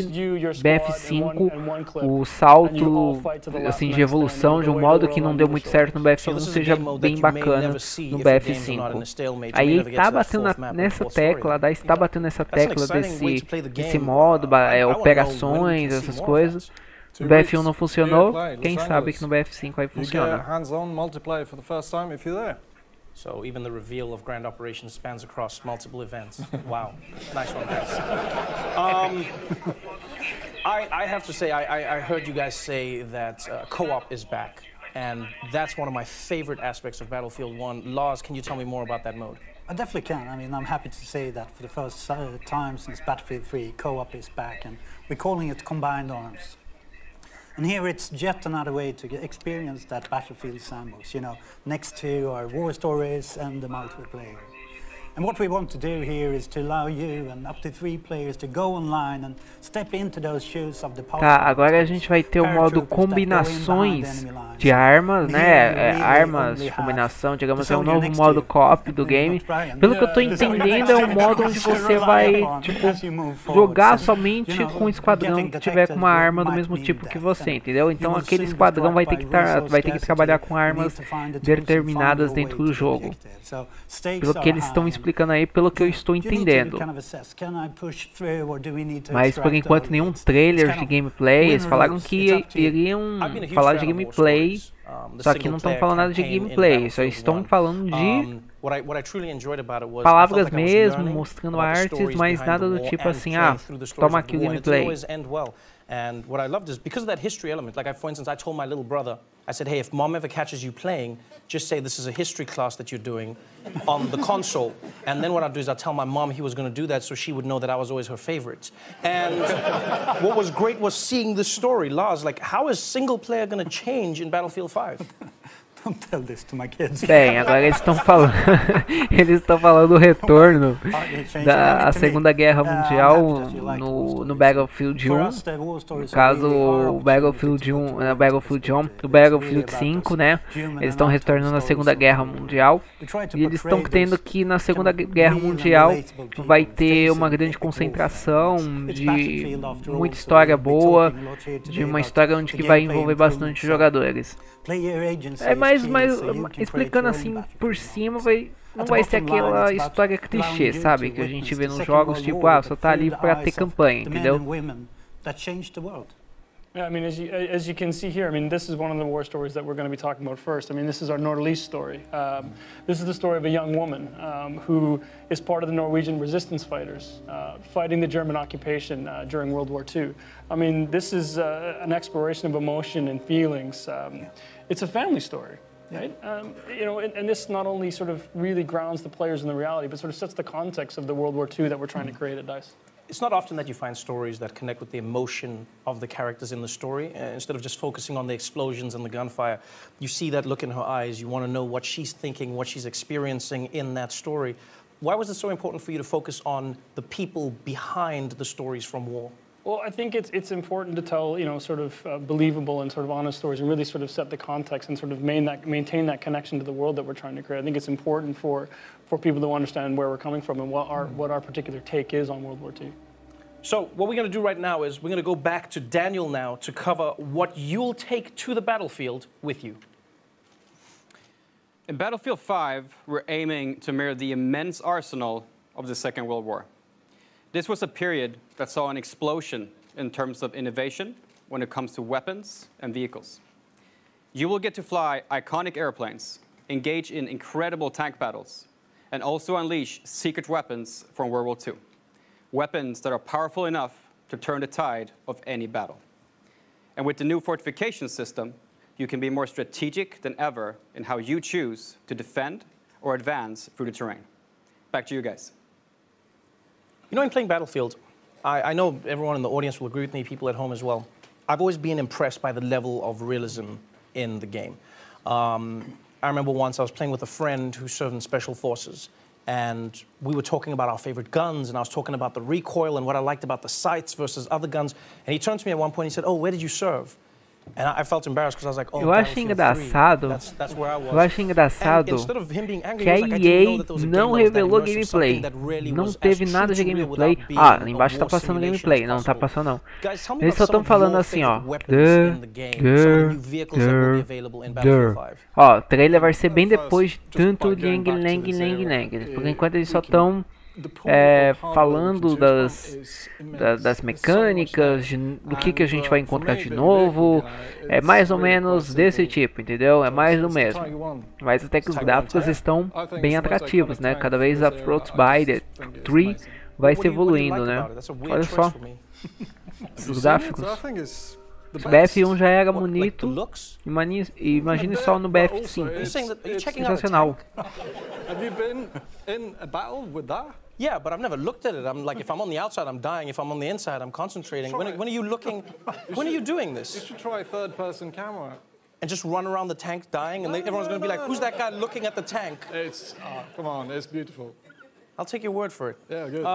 BF5 o salto assim, de evolução de um modo que não deu muito certo no BF1 seja bem bacana no BF5. Aí ele tá batendo nessa tecla, da está batendo nessa tecla desse modo, operações, essas coisas. No BF1 não funcionou, quem sabe que no BF5 aí funciona. So even the reveal of Grand Operations spans across multiple events. Wow, nice one, guys. I have to say, I heard you guys say that co-op is back, and that's one of my favorite aspects of Battlefield 1. Lars, can you tell me more about that mode? I definitely can. I mean, I'm happy to say that for the first time since Battlefield 3, co-op is back, and we're calling it Combined Arms. And here it's yet another way to experience that Battlefield sandbox, you know, next to our war stories and the multiplayer. And what we want to do here is to allow you and up to 3 players to go online and step into those shoes of the Tá, agora a gente vai ter o modo combinações de armas, né? Armas de combinação, digamos, é um novo modo co-op do game. Pelo que eu tô entendendo, é um modo onde você vai, tipo, jogar somente com o esquadrão que tiver com uma arma do mesmo tipo que você, entendeu? Então aquele esquadrão vai ter que trabalhar com armas determinadas dentro do jogo. Pelo que eles estão explicando aí, pelo que eu estou entendendo. Mas por enquanto nenhum trailer de gameplay. Eles falaram que iriam falar de gameplay, só que não estão falando nada de gameplay, só estão falando de palavras mesmo, mostrando artes, mas nada do tipo assim, toma aqui o gameplay. And what I loved is because of that history element, like for instance, I told my little brother, I said, hey, if mom ever catches you playing, just say this is a history class that you're doing on the console. And then what I'll do is I'll tell my mom he was going to do that so she would know that I was always her favorite. And what was great was seeing this story. Lars, like, how is single player going to change in Battlefield 5? Don't tell this to my kids. Bem, agora eles estão falando, do retorno da Segunda Guerra Mundial no Battlefield 1. No caso, o Battlefield 1, o Battlefield 5, né? Eles estão retornando à Segunda Guerra Mundial. E eles estão tendo que na Segunda Guerra Mundial vai ter uma grande concentração de muita história boa, de uma história onde que vai envolver bastante jogadores. Mas explicando assim por cima, não vai ser aquela história clichê, sabe? Que a gente vê nos jogos, tipo, só tá ali pra ter campanha, entendeu? Yeah, I mean, as you can see here, I mean, this is one of the war stories that we're going to be talking about first. I mean, this is our Nordlys story. This is the story of a young woman who is part of the Norwegian resistance fighters fighting the German occupation during World War II. I mean, this is an exploration of emotion and feelings. It's a family story. Right? You know, and this not only sort of really grounds the players in the reality, but sort of sets the context of the World War II that we're trying to create at DICE. It's not often that you find stories that connect with the emotion of the characters in the story. Instead of just focusing on the explosions and the gunfire, you see that look in her eyes. You want to know what she's thinking, what she's experiencing in that story. Why was it so important for you to focus on the people behind the stories from war? Well, I think it's important to tell, you know, sort of believable and sort of honest stories and really sort of set the context and sort of maintain that connection to the world that we're trying to create. I think it's important for people to understand where we're coming from and what our particular take is on World War II. So what we're going to do right now is we're going to go back to Daniel now to cover what you'll take to the battlefield with you. In Battlefield 5, we're aiming to mirror the immense arsenal of the Second World War. This was a period that saw an explosion in terms of innovation when it comes to weapons and vehicles. You will get to fly iconic airplanes, engage in incredible tank battles, and also unleash secret weapons from World War II. Weapons that are powerful enough to turn the tide of any battle. And with the new fortification system, you can be more strategic than ever in how you choose to defend or advance through the terrain. Back to you guys. You know, in playing Battlefield, I know everyone in the audience will agree with me, people at home as well. I've always been impressed by the level of realism in the game. I remember once I was playing with a friend who served in Special Forces, and we were talking about our favorite guns, and I was talking about the recoil and what I liked about the sights versus other guns. And he turned to me at one point and he said, "Oh, where did you serve?" And I felt embarrassed because I was like, "Oh, Eu acho engraçado, that's where I was." eu acho engraçado que a EA não revelou gameplay, não teve nada de gameplay. Ah, lá embaixo tá passando gameplay, não tá passando não. Eles só estão falando assim, ó. Ó, o trailer vai ser bem depois de tanto lang. Por enquanto eles só estão falando das mecânicas, do que a gente vai encontrar de novo. É mais ou menos desse tipo, entendeu? É mais do mesmo. Mas até que os gráficos estão bem atrativos, né? Cada vez a Frostbite 3 vai se evoluindo, né? Olha só. Os gráficos. O BF1 já era bonito, imagine só no BF5. Sensacional. Have you been in a battle with that? Yeah, but I've never looked at it. I'm like, if I'm on the outside, I'm dying. If I'm on the inside, I'm concentrating. When are you looking? When are you doing this? You should try a third-person camera. And just run around the tank dying, and everyone's going to be like, "Who's that guy looking at the tank?" It's come on, it's beautiful. I'll take your word for it. Yeah, good.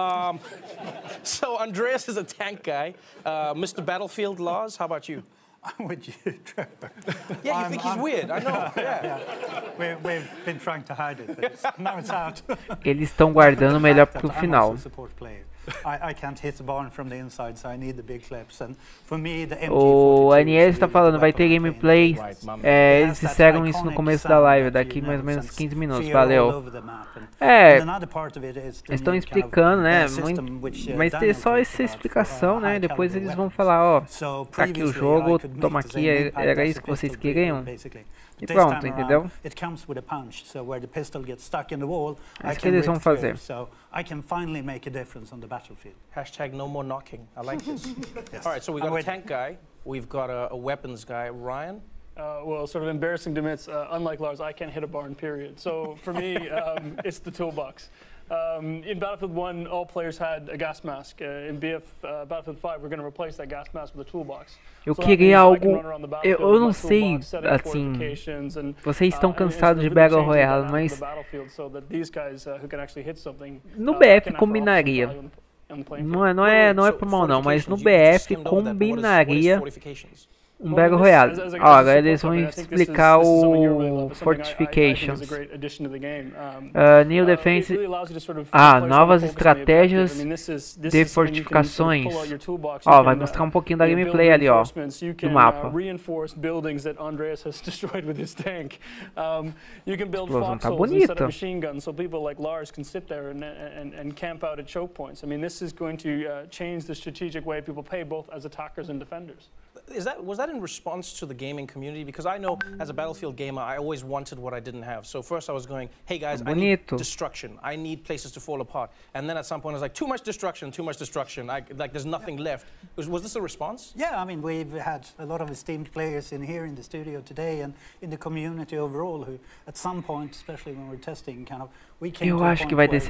So Andreas is a tank guy. Mr. Battlefield Laws, how about you? I'm with you, Trevor. Yeah, you think he's weird, I know. Yeah. We've been trying to hide it, but now it's out. Eles estão guardando o melhor pro final. I can't hit the barn from the inside, so I need the big clips. And for me, the O Anies está falando, vai ter gameplay. Eles disseram isso no começo da live, daqui mais ou menos 15 minutos. Valeu. Eles estão explicando, né? Mas tem só essa explicação, né? Depois eles vão falar, ó, tá aqui o jogo, toma aqui, era isso que vocês queriam. E pronto, entendeu? É isso que eles vão fazer. Hashtag no more knocking. I like this. Yes. All right, so we've got a tank guy. We've got a weapons guy. Ryan? Well, sort of embarrassing to admit, unlike Lars, I can't hit a barn, period. So for me, it's the toolbox. In Battlefield 1, all players had a gas mask. In Battlefield 5, we're going to replace that gas mask with a toolbox. Eu queria algo, eu não sei, assim, vocês estão cansados de Battle Royale, mas no BF combinaria. Não é pro mal não, mas no BF combinaria um Battle Royale. Ó, agora eles vão explicar o Fortifications. New Defense. Novas estratégias de fortificações. Ó, vai mostrar um pouquinho da gameplay ali, ó, do mapa. Explosão tá bonita. So people like Lars can sit there and camp out at choke points. I mean, this is going to change the strategic way people play, both as attackers and defenders. was that in response to the gaming community? Because I know as a Battlefield gamer, I always wanted what I didn't have. So first I was going, hey guys, I need destruction. I need places to fall apart. And then at some point I was like, too much destruction, too much destruction. Like there's nothing left. Was this a response? Yeah, I mean, we've had a lot of esteemed players in here in the studio today and in the community overall who at some point, especially when we're testing, kind of, we came to a point where esse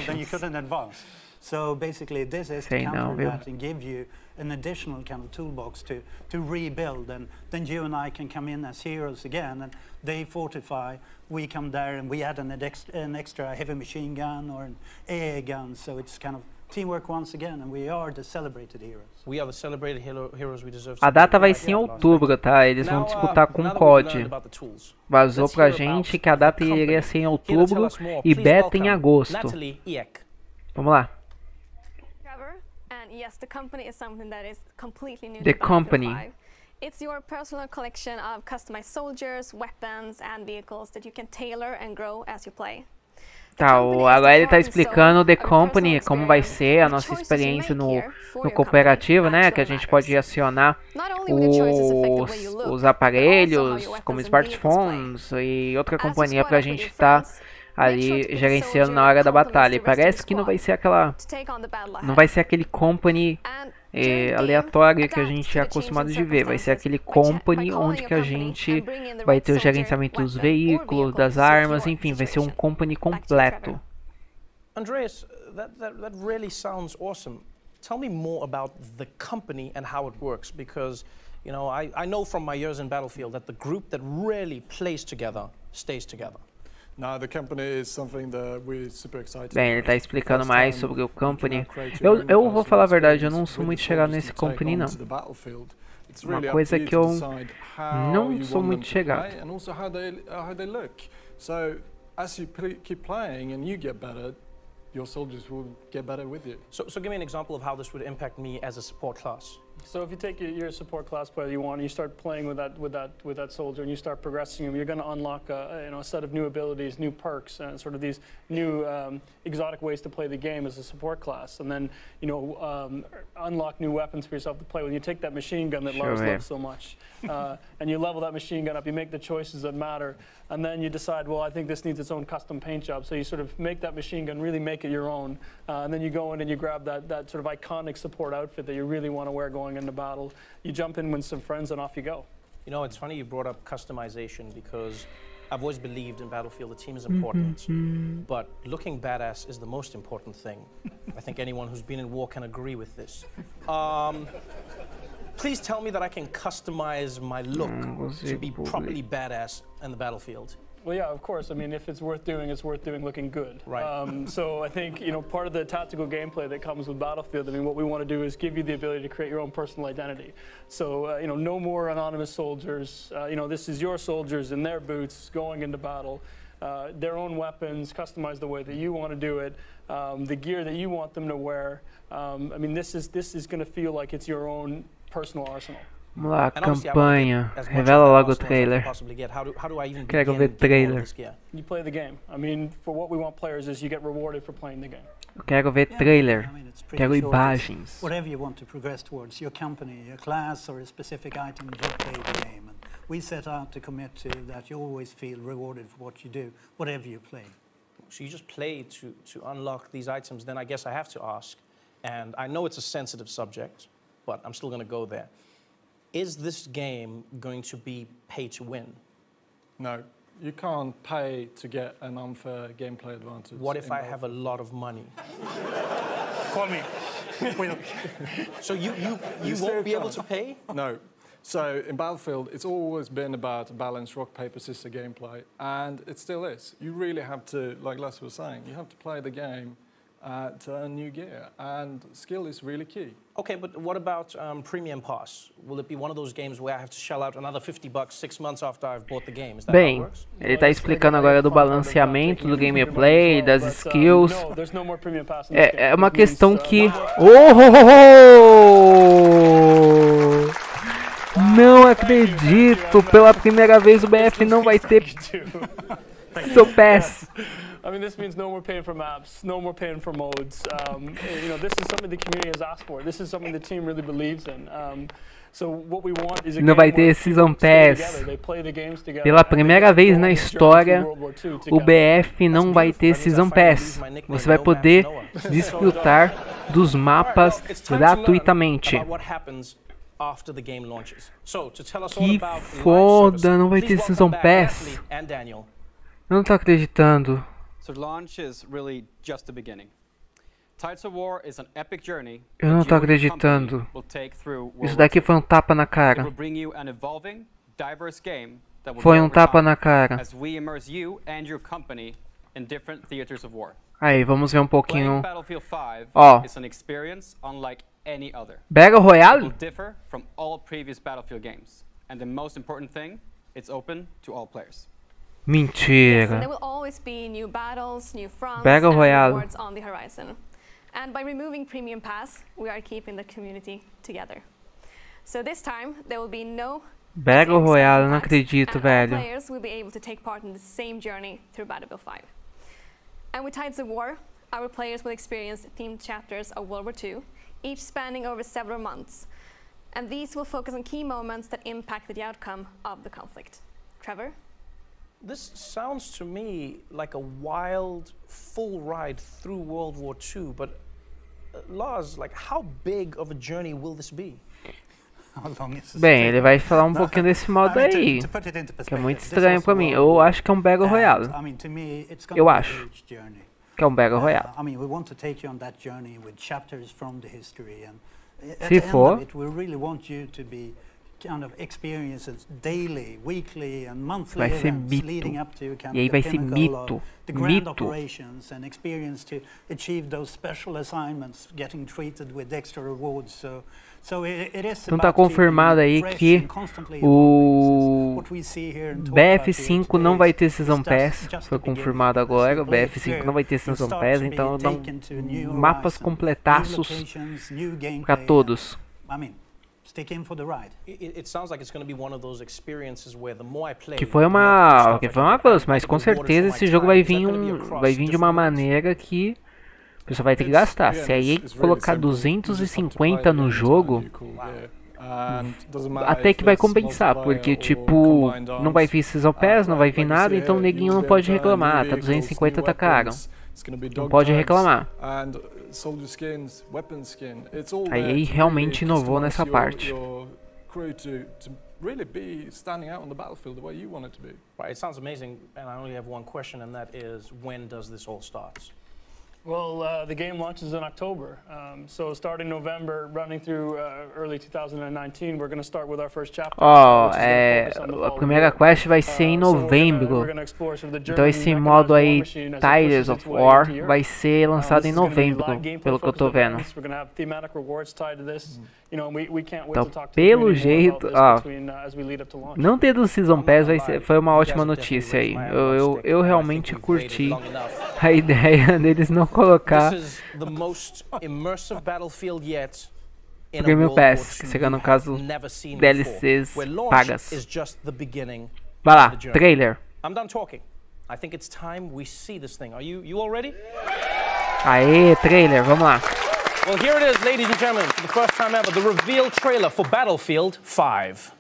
then you couldn't advance. So basically this is to counter that and give you an additional kind of toolbox to rebuild, and then you and I can come in as heroes again, and they fortify, we come there and we add an extra heavy machine gun or an AA gun, so it's kind of teamwork once again, and we are the celebrated heroes. We are the celebrated heroes we deserve. A data vai ser em outubro, tá? Eles vão disputar com o COD. Vazou pra gente que a data iria ser em outubro e beta em agosto. Vamos lá. Yes, the company is something that is completely new. The company. It's your personal collection of customized soldiers, weapons, and vehicles that you can tailor and grow as you play. Tá, agora ele tá explicando The Company, como vai ser a nossa experiência no cooperativo, né? Que a gente pode acionar os aparelhos, como smartphones e outra companhia pra gente estar ali gerenciando na hora da batalha. E parece que não vai ser aquele company aleatório que a gente é acostumado de ver. Vai ser aquele company onde que a gente vai ter o gerenciamento dos veículos, das armas, enfim, vai ser um company completo. Andreas, that really sounds awesome. Tell me more about the company and how it works, because you know, I know from my years in Battlefield that the group that really plays together stays together. No, the company is something that we're super excited. Bem, ele está explicando mais sobre o company. Eu vou falar a verdade, eu não sou muito chegado nesse company, não. Uma coisa que eu não sou muito chegado. So, as you keep playing and you get better, your soldiers will get better with you. So give me an example of how this would impact me as a support class. So if you take your support class player you want, and you start playing with that soldier, and you start progressing him, you're going to unlock a set of new abilities, new perks, and sort of these new exotic ways to play the game as a support class, and then unlock new weapons for yourself to play with. You take that machine gun that Lars loves so much, and you level that machine gun up. You make the choices that matter, and then you decide, well, I think this needs its own custom paint job. So you sort of make that machine gun, really make it your own, and then you go in and you grab that sort of iconic support outfit that you really want to wear going into battle. You jump in with some friends and off you go. You know, it's funny you brought up customization, because I've always believed in Battlefield the team is important, but looking badass is the most important thing. I think anyone who's been in war can agree with this. Please tell me that I can customize my look to be properly badass in the Battlefield. Well, yeah, of course. I mean, if it's worth doing looking good. Right. So I think, part of the tactical gameplay that comes with Battlefield, I mean, what we want to do is give you the ability to create your own personal identity. So, no more anonymous soldiers. This is your soldiers in their boots going into battle. Their own weapons, customized the way that you want to do it. The gear that you want them to wear. I mean, this is going to feel like it's your own personal arsenal. Vamos lá, campanha. Revela logo o trailer. Quero ver trailer. You play the game. I mean, for what we want players is you get rewarded for playing the game. Eu quero ver trailer. Quero imagens. Whatever you want to progress towards, your company, your class, or a specific item, you play the game. And we set out to commit to that you always feel rewarded for what you do, whatever you play. So you just play to unlock these items. Then I guess I have to ask, and I know it's a sensitive subject, but I'm still going to go there. Is this game going to be pay to win? No, you can't pay to get an unfair gameplay advantage. What if I have a lot of money? Call me. So you won't be able to pay? No. So in Battlefield, it's always been about a balanced rock, paper, scissors gameplay, and it still is. You really have to, like Les was saying, you have to play the game to earn new gear, and skill is really key. Okay, but what about Premium Pass? Will it be one of those games where I have to shell out another $50 6 months after I've bought the game? Is that how it works? Ele está explicando agora do balanceamento do gameplay, das skills. É uma questão que... Não acredito! Pela primeira vez o BF não vai ter seu pass. I mean, this means no more paying for maps, no more paying for modes. You know, this is something the community has asked for. This is something the team really believes in. So what we want is a Não vai ter Season Pass. Pela primeira vez na história, o BF não vai ter Season Pass. Você vai poder desfrutar dos mapas gratuitamente. Que foda, não vai ter Season Pass. Eu não tô acreditando. So launch is really just the beginning. Tides of War is an epic journey. Eu não tô acreditando. Isso daqui foi um tapa na cara. Foi um tapa na cara. Aí, vamos ver um pouquinho. Ó. Battle Royale? Mentira. Battle Royale. And by removing Premium Pass, we are keeping the community together. So this time, there will be no Battle Royale, não acredito, velho. Players will be able to take part in the same journey through Battlefield 5. And with Tides of War, our players will experience themed chapters of World War II, each spanning over several months. And these will focus on key moments that impacted the outcome of the conflict. Trevor? This sounds to me like a wild, full ride through World War II, but Lars, like, how big of a journey will this be? Bem, ele vai falar um pouquinho desse modo aí, que é muito estranho pra mim. Eu acho que é um Battle Royale. Eu acho que é um Battle Royale. Se for, vai ser mito. E aí vai ser mito. Mito. Então tá confirmado aí que o BF5 não vai ter Season Pass. Foi confirmado agora. O BF5 não vai ter Season Pass. Então dão mapas completaços pra todos. Que foi uma avanço, mas com certeza esse jogo vai vir de uma maneira que a pessoa vai ter que gastar. Se aí colocar 250 no jogo, até que vai compensar, porque tipo, não vai vir Season Pass, não vai vir nada, então o neguinho não pode reclamar, tá 250 tá caro. Não pode reclamar. Aí realmente inovou nessa parte. Really be standing out on the battlefield the way you want it to be. Right, it sounds amazing, and I only have one question, and that is, when does this all start? Well, the game launches in October, so starting November, running through early 2019, we're going to start with our first chapter. A primeira quest vai ser em novembro. Então esse modo aí, Tides of War, vai ser lançado em novembro, pelo que eu tô vendo. Então, pelo jeito, não ter do Season Pass foi uma ótima notícia aí. Eu realmente curti a ideia deles não colocar Premium Pass, que seria no caso DLCs pagas. Vai lá, trailer. Aê, trailer, vamos lá. Well, here it is, ladies and gentlemen, for the first time ever, the reveal trailer for Battlefield 5.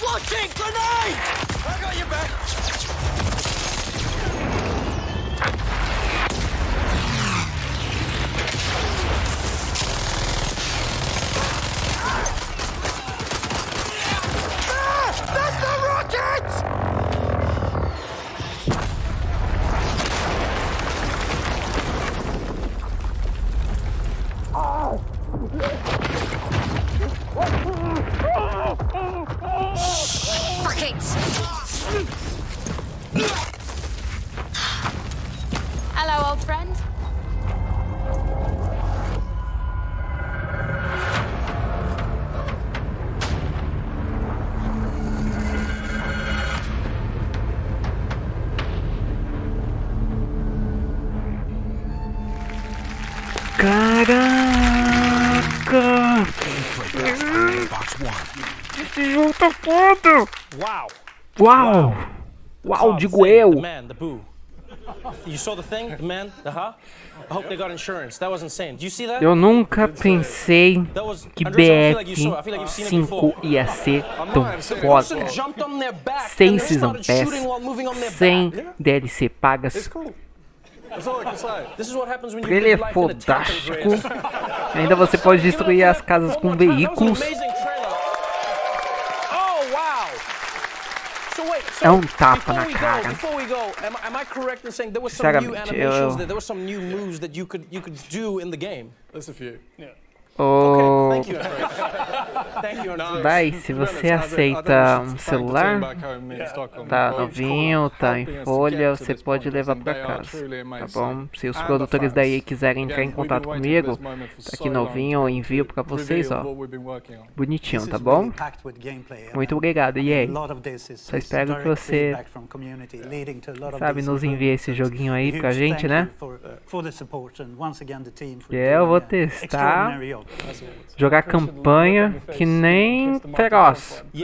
Launching grenade! I got your back. That's the rocket! Hello, old friend. Caraca! Esse jogo tá foda! Wow. Uau! Uau, digo eu! The man, the boo. You saw the thing? The man, the I hope they got insurance. That was insane. Do you see that? Eu nunca pensei que BF5 ia ser tão foda. Sem Season Pass, sem DLC pagas. Trailer fodástico. Ainda você pode destruir as casas com veículos. É um tapa na cara. Sinceramente, eu... Daí, se você aceita um celular, tá novinho, tá em folha, você pode levar pra casa, tá bom? Se os produtores daí quiserem entrar em contato comigo, tá aqui novinho, eu envio pra vocês, ó. Bonitinho, tá bom? Muito obrigado, EA. Só espero que você, sabe, nos envie esse joguinho aí pra gente, né? E eu vou testar. Jogar campanha que nem feroz. I'm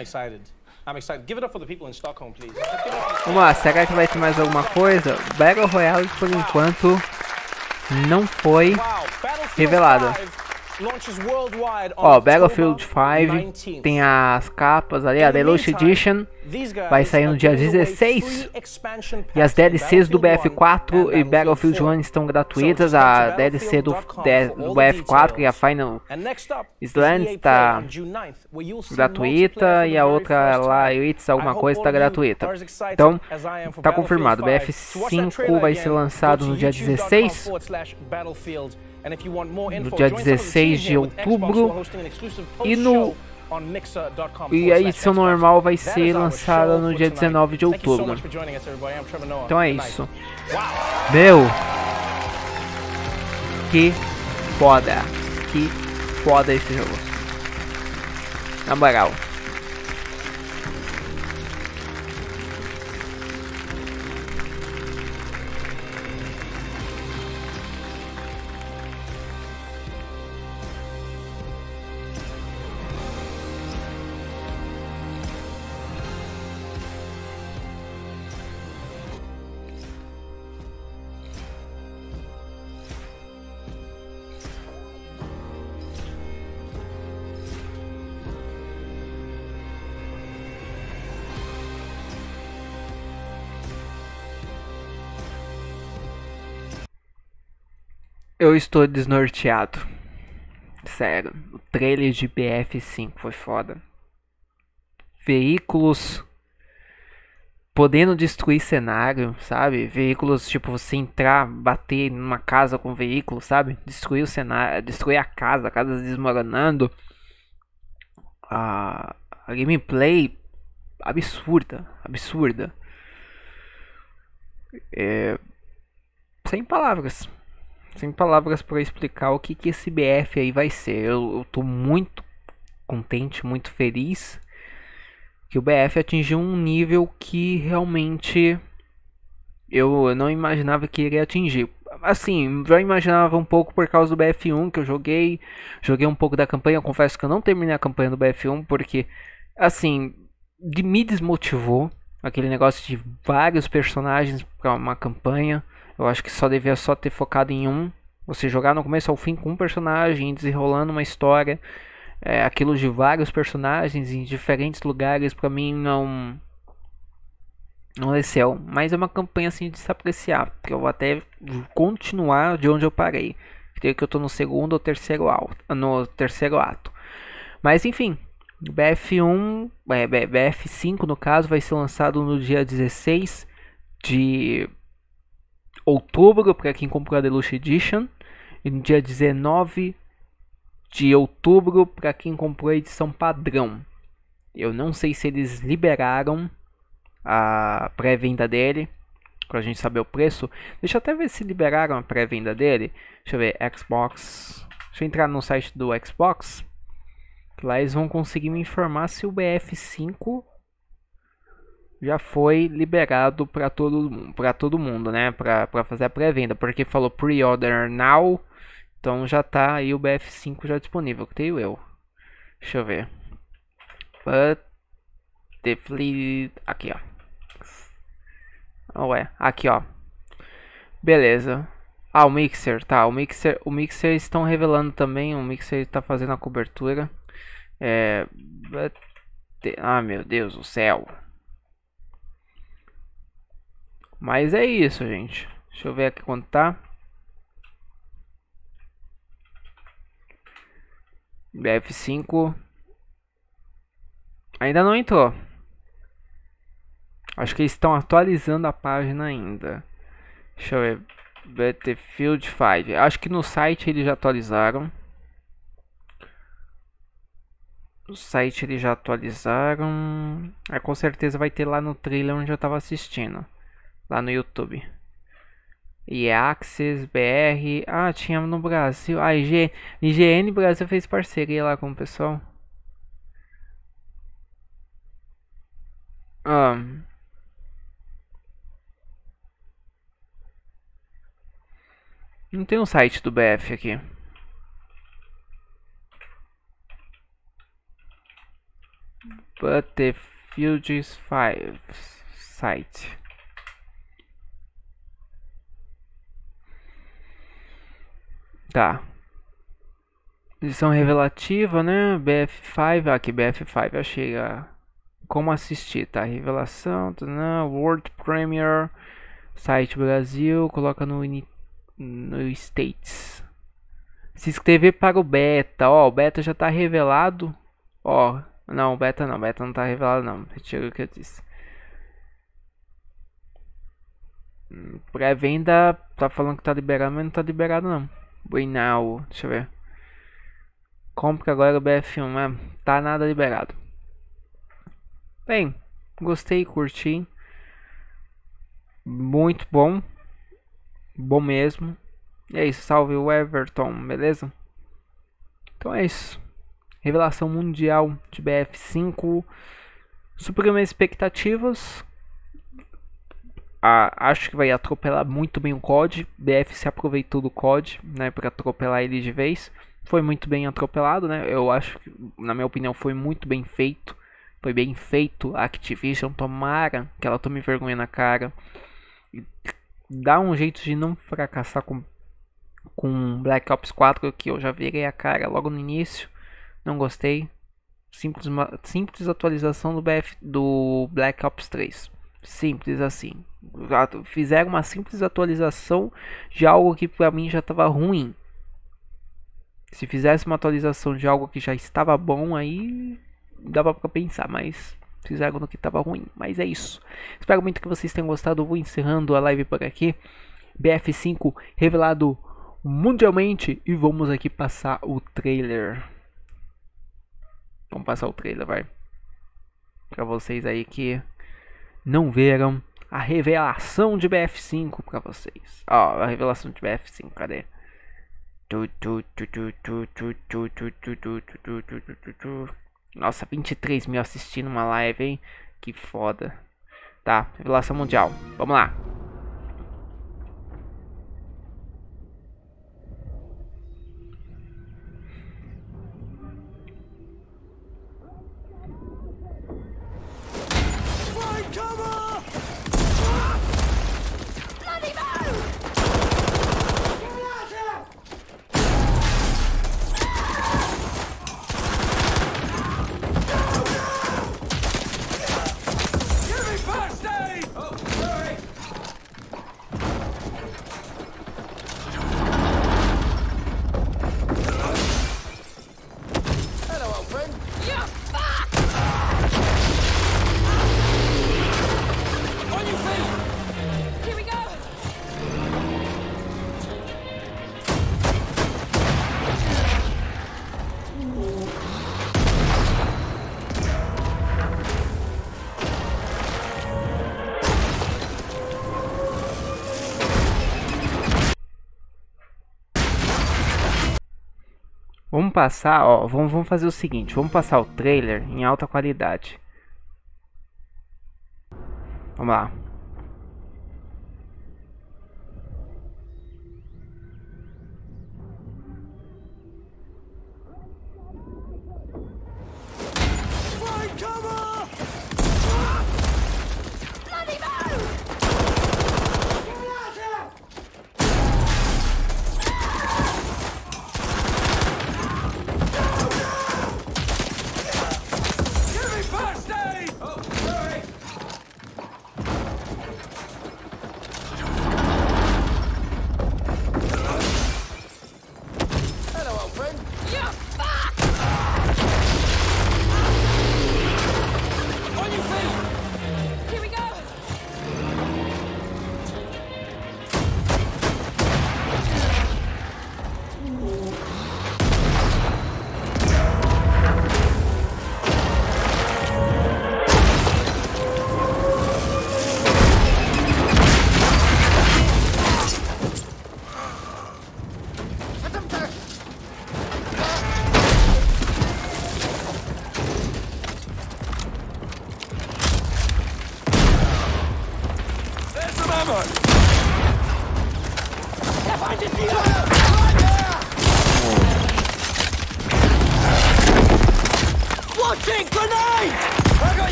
excited. I'm excited. Give it up for the people in Stockholm, please. Vamos lá, será que vai ter mais alguma coisa? Battle Royale, por enquanto, não foi revelado. Ó, Battlefield 5 tem as capas ali, a Deluxe Edition vai sair no dia 16 e as DLCs do BF4 e Battlefield 1 estão gratuitas. A DLC do BF4 e a Final Island está gratuita e a outra lá, Elites, alguma coisa, está gratuita. Então, tá confirmado, BF5 vai ser lançado no dia 16. No dia 16 de outubro e a edição normal vai ser lançada no dia 19 de outubro. Então é isso. Meu, que foda esse jogo. Na moral. Eu estou desnorteado. Sério, o trailer de BF5 foi foda. Veículos podendo destruir cenário, sabe? Veículos, tipo, você entrar, bater numa casa com veículo, sabe? Destruir o cenário, destruir a casa desmoronando. A gameplay absurda. Sem palavras. Sem palavras para explicar o que esse BF aí vai ser. Eu tô muito contente, muito feliz que o BF atingiu um nível que realmente eu não imaginava que iria atingir. Assim, já imaginava um pouco por causa do BF1 que eu joguei um pouco da campanha. Eu confesso que eu não terminei a campanha do BF1 porque, assim, me desmotivou aquele negócio de vários personagens para uma campanha. Eu acho que só devia só ter focado em um. Você jogar no começo ao fim com um personagem, desenrolando uma história. Aquilo de vários personagens em diferentes lugares, pra mim não desceu. Mas é uma campanha assim de se apreciar. Porque eu vou até continuar de onde eu parei. Creio que eu tô no segundo ou terceiro ato. Mas enfim, BF5 no caso vai ser lançado no dia 16 de outubro para quem comprou a Deluxe Edition e no dia 19 de outubro para quem comprou a edição padrão. Eu não sei se eles liberaram a pré-venda dele, pra gente saber o preço. Deixa eu até ver se liberaram a pré-venda dele. Deixa eu ver, Xbox. Deixa eu entrar no site do Xbox. Lá eles vão conseguir me informar se o BF5 já foi liberado para todo mundo, né? Para fazer a pré-venda, porque falou pre-order now. Então já tá aí o BF5 já disponível, creio eu. Deixa eu ver. Aqui, ó. Aqui, ó. Beleza. O Mixer, tá. O Mixer estão revelando também. O Mixer está fazendo a cobertura. Meu Deus do céu. Mas é isso, gente. Deixa eu ver aqui quanto tá. BF5 ainda não entrou. Acho que eles estão atualizando a página ainda. Deixa eu ver. Battlefield 5. Acho que no site eles já atualizaram. No site eles já atualizaram. Com certeza vai ter lá no trailer onde eu tava assistindo. Lá no YouTube. E Acesse, BR. Tinha no Brasil. IGN Brasil fez parceria lá com o pessoal. Não tem um site do BF aqui. Battlefield 5 site. Tá. Edição revelativa, né? BF5. Aqui, BF5. Achei como assistir, tá? Revelação, World Premiere. Site Brasil. Coloca no States. Se inscrever para o beta. O beta já tá revelado. Não, beta não. Beta não tá revelado, não. Retiro o que eu disse. Pré-venda. Tá falando que tá liberado, mas não tá liberado, não. Now, deixa eu ver. Compre agora o BF1, tá nada liberado. Bem, gostei, curti. Muito bom. Bom mesmo. E é isso, salve o Everton, beleza? Então é isso. Revelação mundial de BF5. Superou minhas expectativas. Acho que vai atropelar muito bem o COD. BF se aproveitou do COD, né, para atropelar ele de vez. Foi muito bem atropelado, né? Eu acho que, na minha opinião, foi muito bem feito. Foi bem feito a Activision. Tomara que ela tome vergonha na cara. E dá um jeito de não fracassar com Black Ops 4, que eu já virei a cara logo no início. Não gostei. Simples atualização do Black Ops 3. Simples assim. Fizeram uma simples atualização de algo que pra mim já estava ruim. Se fizesse uma atualização de algo que já estava bom, aí dava pra pensar, mas fizeram no que estava ruim. Mas é isso. Espero muito que vocês tenham gostado. Eu vou encerrando a live por aqui. BF5 revelado mundialmente. E vamos aqui passar o trailer. Vamos passar o trailer, vai. Pra vocês aí que não viram a revelação de BF5 pra vocês. A revelação de BF5, cadê? Nossa, 23 mil assistindo uma live, hein? Que foda. Tá, revelação mundial. Vamos lá. Bloody move! Vamos passar, ó, vamos fazer o seguinte, vamos passar o trailer em alta qualidade. Vamos lá.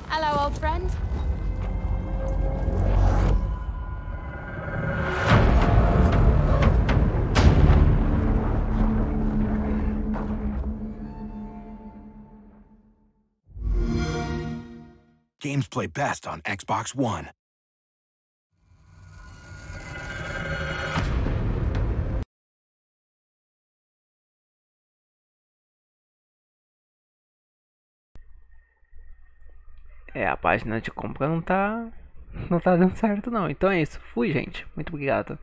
Hello, old friend. Games play best on Xbox One. É, a página de compra não tá dando certo não. Então é isso. Fui, gente. Muito obrigado.